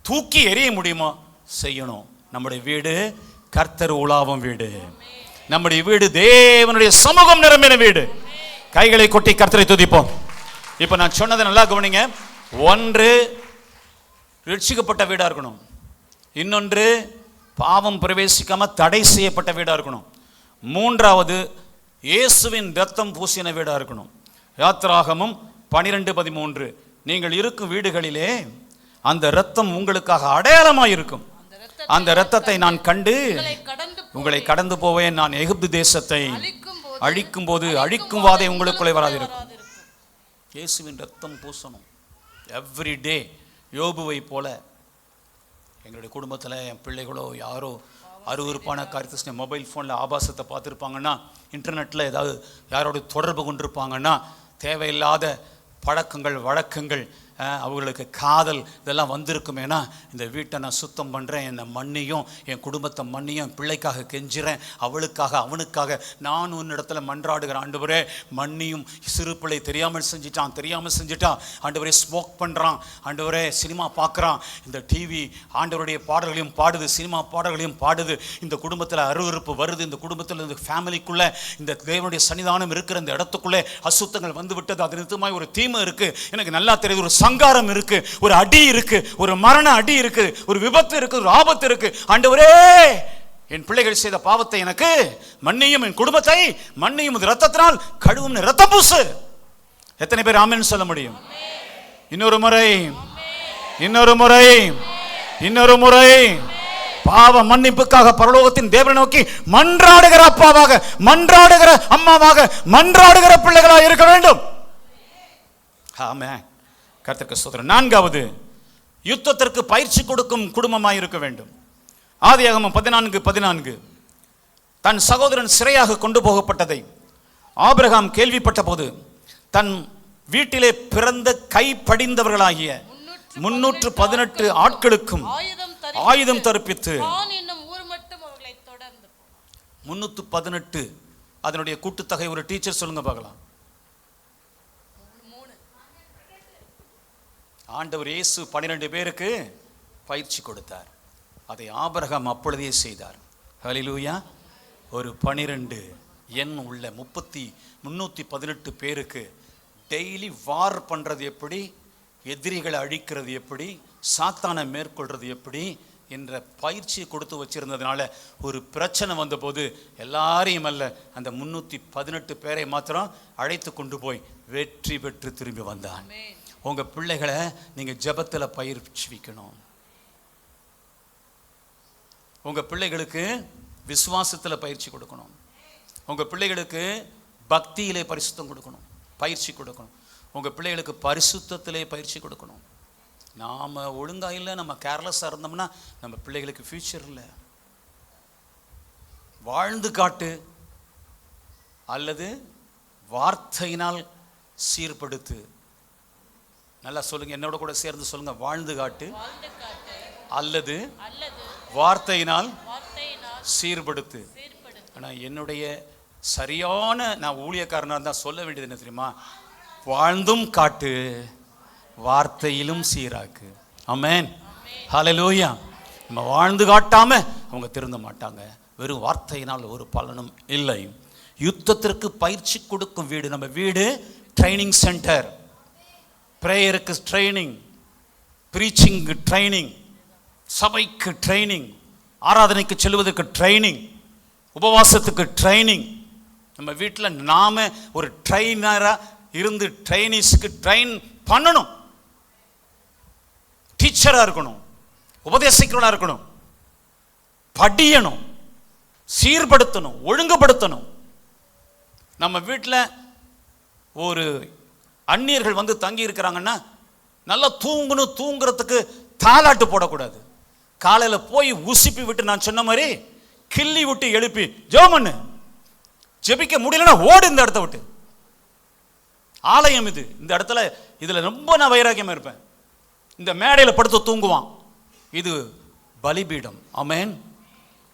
தூக்கி எறிய முடியுமோ செய்யணும். நம்முடைய வீடு கர்த்தர் உலாவும் வீடு. நம்முடைய வீடு தேவனுடைய சமூகம் நிரம்பின வீடு. கைகளை கொட்டி கர்த்தரை துதிப்போம். இப்ப நான் சொன்னதை நல்லா கவனிங்க. ஒன்று ரட்சிக்கப்பட்ட வீடா இருக்கணும். இன்னொன்று பாவம் பிரவேசிக்காம தடை செய்யப்பட்ட வீடா இருக்கணும். மூன்றாவது இயேசுவின் இரத்தம் பூசின வீடா இருக்கணும். யாத்திராகமம் 12:13 நீங்கள் இருக்கும் வீடுகளிலே அந்த இரத்தம் உங்களுக்காக அடையாளமாய் இருக்கும். அந்த இரத்தத்தை நான் கண்டு உங்களை கடந்து போவேன். நான் எகிப்து தேசத்தை அழிக்கும் போது அழிக்கும் வாதை உங்களுக்குள்ளே வராதிருக்கும். இயேசுவின் இரத்தம் பூசணும் எவ்ரி டே. யோபுவை போல எங்களுடைய குடும்பத்தில் என் பிள்ளைகளோ யாரோ அருவருப்பான காரியத்தை மொபைல் ஃபோனில் ஆபாசத்தை பார்த்துருப்பாங்கன்னா, இன்டர்நெட்டில் ஏதாவது யாரோட தொடர்பு கொண்டிருப்பாங்கன்னா, தேவையில்லாத பழக்கங்கள் வழக்கங்கள், அவர்களுக்கு காதல் இதெல்லாம் வந்திருக்குமேனா, இந்த வீட்டை நான் சுத்தம் பண்ணுறேன், என்னை மன்னியும், என் குடும்பத்தை மன்னியும், என் பிள்ளைக்காக கெஞ்சுறேன், அவளுக்காக அவனுக்காக நான் உன்னிடத்துல மன்றாடுகிறேன். ஆண்டவரே மன்னியும், சிறு பிள்ளை தெரியாமல் செஞ்சுட்டான் ஆண்டவரே, ஸ்மோக் பண்ணுறான் ஆண்டவரே, சினிமா பார்க்குறான், இந்த டிவி ஆண்டவருடைய பாடல்களையும் பாடுது, சினிமா பாடல்களையும் பாடுது, இந்த குடும்பத்தில் அருவருப்பு வருது, இந்த குடும்பத்தில் இந்த ஃபேமிலிக்குள்ளே இந்த தேவனுடைய சன்னிதானம் இருக்கிற இந்த இடத்துக்குள்ளே அசுத்தங்கள் வந்து விட்டது. அது நிமித்தமாய் ஒரு தீமை இருக்குது, எனக்கு நல்லா தெரியுது, ஒரு சங்காரம் இருக்கு, ஒரு அடி இருக்கு, ஒரு மரண அடி இருக்கு, ஒரு விபத்து இருக்கு, ஒரு ஆபத்து இருக்கு. ஆண்டவரே என் பிள்ளைகள் செய்த பாவத்தை எனக்கு மன்னியும், என் குடும்பத்தை மன்னியும், இரத்தத்தினால் கழுவும், இரத்தம் பூசு. எத்தனை பேர் ஆமென் சொல்ல முடியும்? இன்னொரு முறை பாவ மன்னிப்புக்காக பரலோகத்தின் தேவனை நோக்கி மன்றாடுகிற அப்பாவாக, மன்றாடுகிற அம்மாவாக, மன்றாடுகிற பிள்ளைகளாக இருக்க வேண்டும். ஆமென். கர்த்தருக்கு ஸ்தோத்திரம். நான்காவது, யுத்தத்திற்கு பயிற்சி கொடுக்கும் குடும்பமாய் இருக்க வேண்டும். ஆதியாகமம் 14:14 தன் சகோதரன் சிறையாக கொண்டு போகப்பட்டதை ஆபிரகாம் கேள்விப்பட்ட போது தன் வீட்டிலே பிறந்த கை படிந்தவர்களாகிய 318 ஆட்களுக்கும் ஆயுதம் தரிப்பித்து 318 அதனுடைய கூட்டுத்தொகை ஒரு டீச்சர் சொல்லுங்க பார்க்கலாம். ஆண்டவர் இயேசு 12 பேருக்கு பயிற்சி கொடுத்தார். அதை ஆபிரகாம் அப்பொழுதே செய்தார். ஹல்லேலூயா. ஒரு 12 எண் உள்ள 318 பேருக்கு டெய்லி வார் பண்ணுறது எப்படி, எதிரிகளை அழிக்கிறது எப்படி, சாத்தானை மேற்கொள்றது எப்படி என்ற பயிற்சியை கொடுத்து வச்சிருந்ததுனால ஒரு பிரச்சனை வந்தபோது எல்லாரையும் அல்ல, அந்த 318 பேரை மாத்திரம் அழைத்து கொண்டு போய் வெற்றி பெற்று திரும்பி வந்தான். உங்கள் பிள்ளைகளை நீங்கள் ஜெபத்தில் பயிற்சிக்கணும். உங்கள் பிள்ளைகளுக்கு விசுவாசத்தில் பயிற்சி கொடுக்கணும். உங்கள் பிள்ளைகளுக்கு பக்தியிலே பரிசுத்தம் கொடுக்கணும், பயிற்சி கொடுக்கணும். உங்கள் பிள்ளைகளுக்கு பரிசுத்தத்திலே பயிற்சி கொடுக்கணும். நாம் ஒழுங்காக இல்லை, நம்ம கேர்லெஸ்ஸாக இருந்தோம்னா நம்ம பிள்ளைகளுக்கு ஃபியூச்சர் இல்லை. வாழ்ந்து காட்டு அல்லது வார்த்தையினால் சீர்படுத்து. நல்லா சொல்லுங்க, என்னோட கூட சேர்ந்து சொல்லுங்க. வாழ்ந்து காட்டு அல்லது வார்த்தையினால் சீர்படுத்து. ஆனால் என்னுடைய சரியான நான் ஊழியக்காரனாக இருந்தால் சொல்ல வேண்டியது என்ன தெரியுமா? வாழ்ந்தும் காட்டு, வார்த்தையிலும் சீராக்கு. ஆமென். ஹல்லேலூயா. நம்ம வாழ்ந்து காட்டாம அவங்க திருந்த மாட்டாங்க. வெறும் வார்த்தையினால் ஒரு பலனும் இல்லை. யுத்தத்திற்கு பயிற்சி கொடுக்கும் வீடு நம்ம வீடு. ட்ரைனிங் சென்டர், பிரேயருக்கு ட்ரைனிங், ப்ரீச்சிங் ட்ரைனிங், சபைக்கு ட்ரைனிங், ஆராதனைக்கு செல்வதற்கு ட்ரைனிங், உபவாசத்துக்கு ட்ரைனிங். நம்ம வீட்டில் நாம ஒரு ட்ரைனராக இருந்து ட்ரைனிஸ்க்கு ட்ரைன் பண்ணணும். டீச்சராக இருக்கணும், உபதேசிக்கிறவனாக இருக்கணும், படியணும், சீர்படுத்தணும், ஒழுங்குபடுத்தணும். நம்ம வீட்டில் ஒரு அந்நியர்கள் வந்து தங்கி இருக்கிறாங்கன்னா நல்லா தூங்கணும். தூங்குறதுக்கு தாலாட்டு போடக்கூடாது. காலையில் போய் உசுப்பி விட்டு, நான் சொன்ன மாதிரி கிள்ளி விட்டு எழுப்பி ஜெபம் பண்ணு. ஜெபிக்க முடியலன்னா ஓடு இந்த இடத்த விட்டு. ஆலயம் இது. இந்த இடத்துல இதில் ரொம்ப நான் வைராக்கியமாக இருப்பேன். இந்த மேடையில் படுத்து தூங்குவான். இது பலிபீடம். ஆமென்.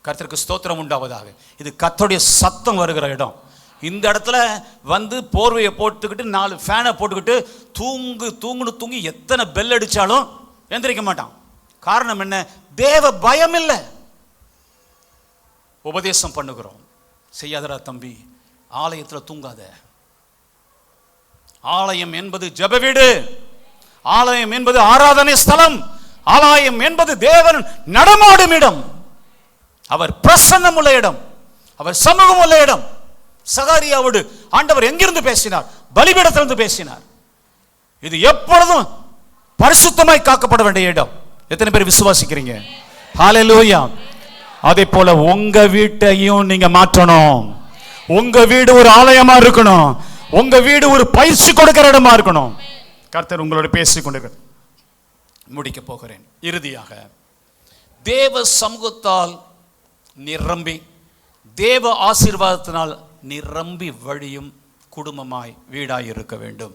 கர்த்தருக்கு ஸ்தோத்திரம் உண்டாவதாக. இது கர்த்தருடைய சத்தம் வருகிற இடம். இந்த இடத்துல வந்து போர்வையை போட்டுக்கிட்டு 4 ஃபேனை போட்டுக்கிட்டு தூங்கி எத்தனை பெல் அடித்தாலும் எந்திரிக்க மாட்டான். காரணம் என்ன? தேவ பயம் இல்லை. உபதேசம் பண்ணுகிறோம். செய்யாதடா தம்பி, ஆலயத்தில் தூங்காத. ஆலயம் என்பது ஜெப வீடு, ஆலயம் என்பது ஆராதனை ஸ்தலம், ஆலயம் என்பது தேவன் நடமாடும் இடம், அவர் பிரசன்னம் உள்ள இடம், அவர் சமூகம் உள்ள இடம். சகாரியாவோடு ஆண்டவர் எங்கிருந்து பேசினார்? பலிபீடத்திலிருந்து பேசினார். இது எப்பொழுதும் பரிசுத்தமாய் காக்கப்பட வேண்டிய இடம். எத்தனை பேர் விசுவாசிக்கிறீங்க? ஹல்லேலூயா. அதே போல உங்க வீட்டையும் நீங்க மாற்றணும். உங்க வீடு ஒரு ஆலயமா இருக்கணும். உங்க வீடு ஒரு பயிற்சி கொடுக்கிற இடமா இருக்கணும். கர்த்தர் உங்களோட பேசிக் கொண்டு முடிக்க போகிறேன். இறுதியாக தேவ சமூகத்தால் நிரம்பி, தேவ ஆசீர்வாதத்தினால் நிரம்பி வழியும் குடும்பமாய் வீடாய் இருக்க வேண்டும்.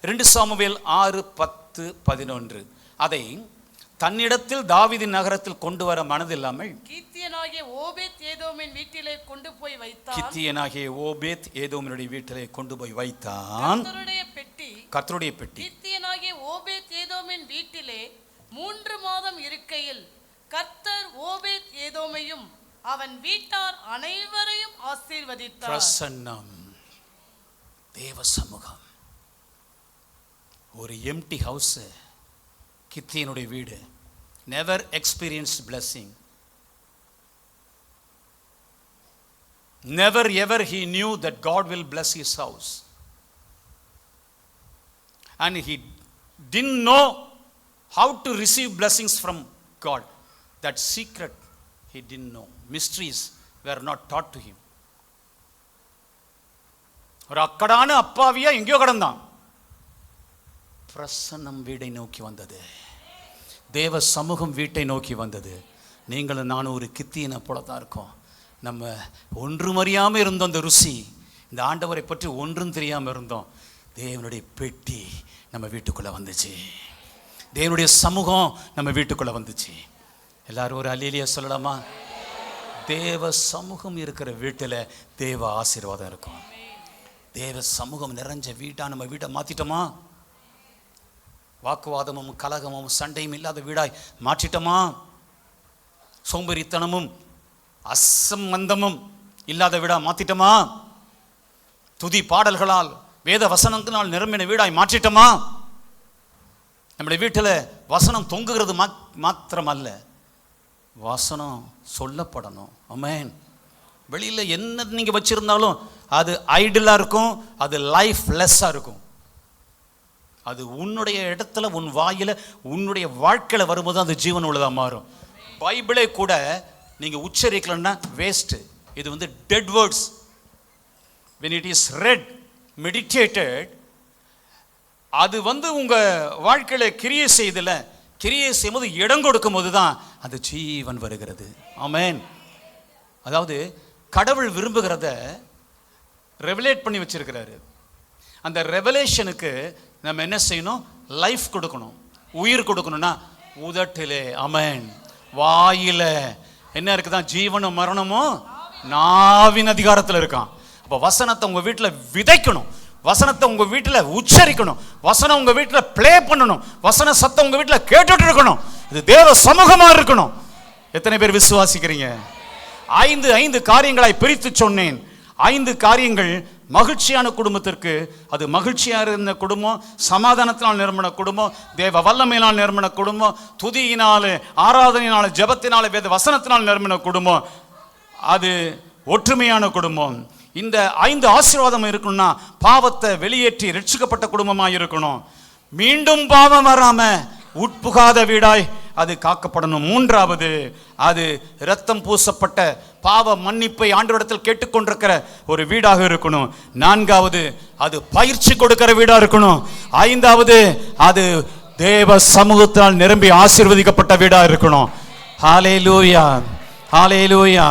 2 சாமுவேல் 6:10-11. அதை தன்னிடத்தில் தாவீதின் நகரத்தில் கொண்டு வர மனதில்லாமல் கித்தியனாகிய ஓபேத் ஏதோமின் வீட்டிலே கொண்டு போய் வைத்தான். கித்தியனாகிய ஓபேத் ஏதோமினுடைய வீட்டிலே கொண்டு போய் வைத்தான். கர்த்தருடைய பெட்டி கித்தியனாகிய ஓபேத் ஏதோமின் வீட்டிலே 3 மாதம் இருக்கையில் கர்த்தர் ஓபேத் ஏதோமையும் அவன் வீட்டார் அனைவரையும் ஆசீர்வதித்தார். பிரசன்னம், தேவ சமூகம். ஒரு எம்டி ஹவுஸ் கித்தியனுடைய வீடு. never experienced blessing, never ever he knew that God will bless his house, and he didn't know how to receive blessings from God. That secret he didn't know. Mysteries were not taught to him. ஒரு அக்கடான அப்பாவியா எங்கேயோ கடந்தான். பிரசன்னம் வீட்டை நோக்கி வந்தது. தேவ சமூகம் வீட்டை நோக்கி வந்தது. நீங்களும் நானும் ஒரு கித்தியனை போல தான் இருக்கோம். நம்ம ஒன்றும் அறியாமல் இருந்தோம். இந்த ருசி, இந்த ஆண்டவரை பற்றி ஒன்றும் தெரியாமல் இருந்தோம். தேவனுடைய பெட்டி நம்ம வீட்டுக்குள்ளே வந்துச்சு. தேவனுடைய சமூகம் நம்ம வீட்டுக்குள்ளே வந்துச்சு. எல்லாரும் ஒரு அல்லேலூயா சொல்லலாமா? தேவ சமூகம் இருக்கிற வீட்டில் தேவ ஆசீர்வாதம் இருக்கும். தேவ சமூகம் நிறைஞ்ச வீட்டா நம்ம வீட்டை மாற்றிட்டோமா? வாக்குவாதமும் கலகமும் சண்டையும் இல்லாத வீடாய் மாற்றிட்டோமா? சோம்பேறித்தனமும் அசம்பந்தமும் இல்லாத வீடா மாற்றிட்டோமா? துதி பாடல்களால் வேத வசனத்தினால் நிரம்பின வீடாய் மாற்றிட்டோமா? நம்முடைய வீட்டில் வசனம் தொங்குகிறது மாத்திரம் அல்ல, வசனம் சொல்லப்படணும். ஆமென். வெளியில் என்ன நீங்கள் வச்சுருந்தாலும் அது ஐடியலாக இருக்கும், அது லைஃப் லெஸ்ஸாக இருக்கும். அது உன்னுடைய இடத்துல, உன் வாயில, உன்னுடைய வாழ்க்கையில் வரும்போது அது ஜீவன் உள்ளதாக மாறும். பைபிளே கூட நீங்கள் உச்சரிக்கலன்னா வேஸ்ட்டு. இது வந்து dead words. when it is read, meditated, அது வந்து உங்கள் வாழ்க்கையில் கிரியை செய்யும்போது இடம் கொடுக்கும் போது தான் அந்த ஜீவன் வருகிறது. ஆமென். அதாவது கடவுள் விரும்புகிறத ரெவலேட் பண்ணி வச்சிருக்கிறாரு. அந்த ரெவலேஷனுக்கு நம்ம என்ன செய்யணும்? லைஃப் கொடுக்கணும், உயிர் கொடுக்கணும்னா உதட்டிலே, ஆமென், வாயில என்ன இருக்குதான்? ஜீவனும் மரணமும் நாவின் அதிகாரத்தில் இருக்கான். அப்போ வசனத்தை உங்கள் வீட்டில் விதைக்கணும், வசனத்தை உங்கள் வீட்டில் உச்சரிக்கணும், வசனம் உங்கள் வீட்டில் ப்ளே பண்ணணும், வசன சத்தம் உங்கள் வீட்டில் கேட்டுட்டு இருக்கணும். இது தேவ சமூகமாக இருக்கணும். எத்தனை பேர் விசுவாசிக்கிறீங்க? 5 காரியங்களாய் பிரித்து சொன்னேன். 5 காரியங்கள் மகிழ்ச்சியான குடும்பத்திற்கு அது மகிழ்ச்சியாக இருந்த குடும்பம், சமாதானத்தினால் நிரம்பின குடும்பம், தேவ வல்லமையினால் நிரம்பின குடும்பம், துதியினால, ஆராதனையினால, ஜெபத்தினால, வேத வசனத்தினால் நிரம்பின குடும்பம், அது ஒற்றுமையான குடும்பம். இந்த 5 ஆசீர்வாதம் இருக்கணும்னா பாவத்தை வெளியேற்றி ரட்சிக்கப்பட்ட குடும்பமாக இருக்கணும். மீண்டும் பாவம் வராம உட்புகாத வீடாய் அது காக்கப்படணும். 3வது, அது இரத்தம் பூசப்பட்ட பாவ மன்னிப்பை ஆண்டவரிடத்தில் கேட்டுக்கொண்டிருக்கிற ஒரு வீடாக இருக்கணும். 4வது, அது பயிற்சி கொடுக்கிற வீடா இருக்கணும். 5வது, அது தேவ சமூகத்தால் நிரம்பி ஆசீர்வதிக்கப்பட்ட வீடா இருக்கணும். ஹல்லேலூயா, ஹல்லேலூயா.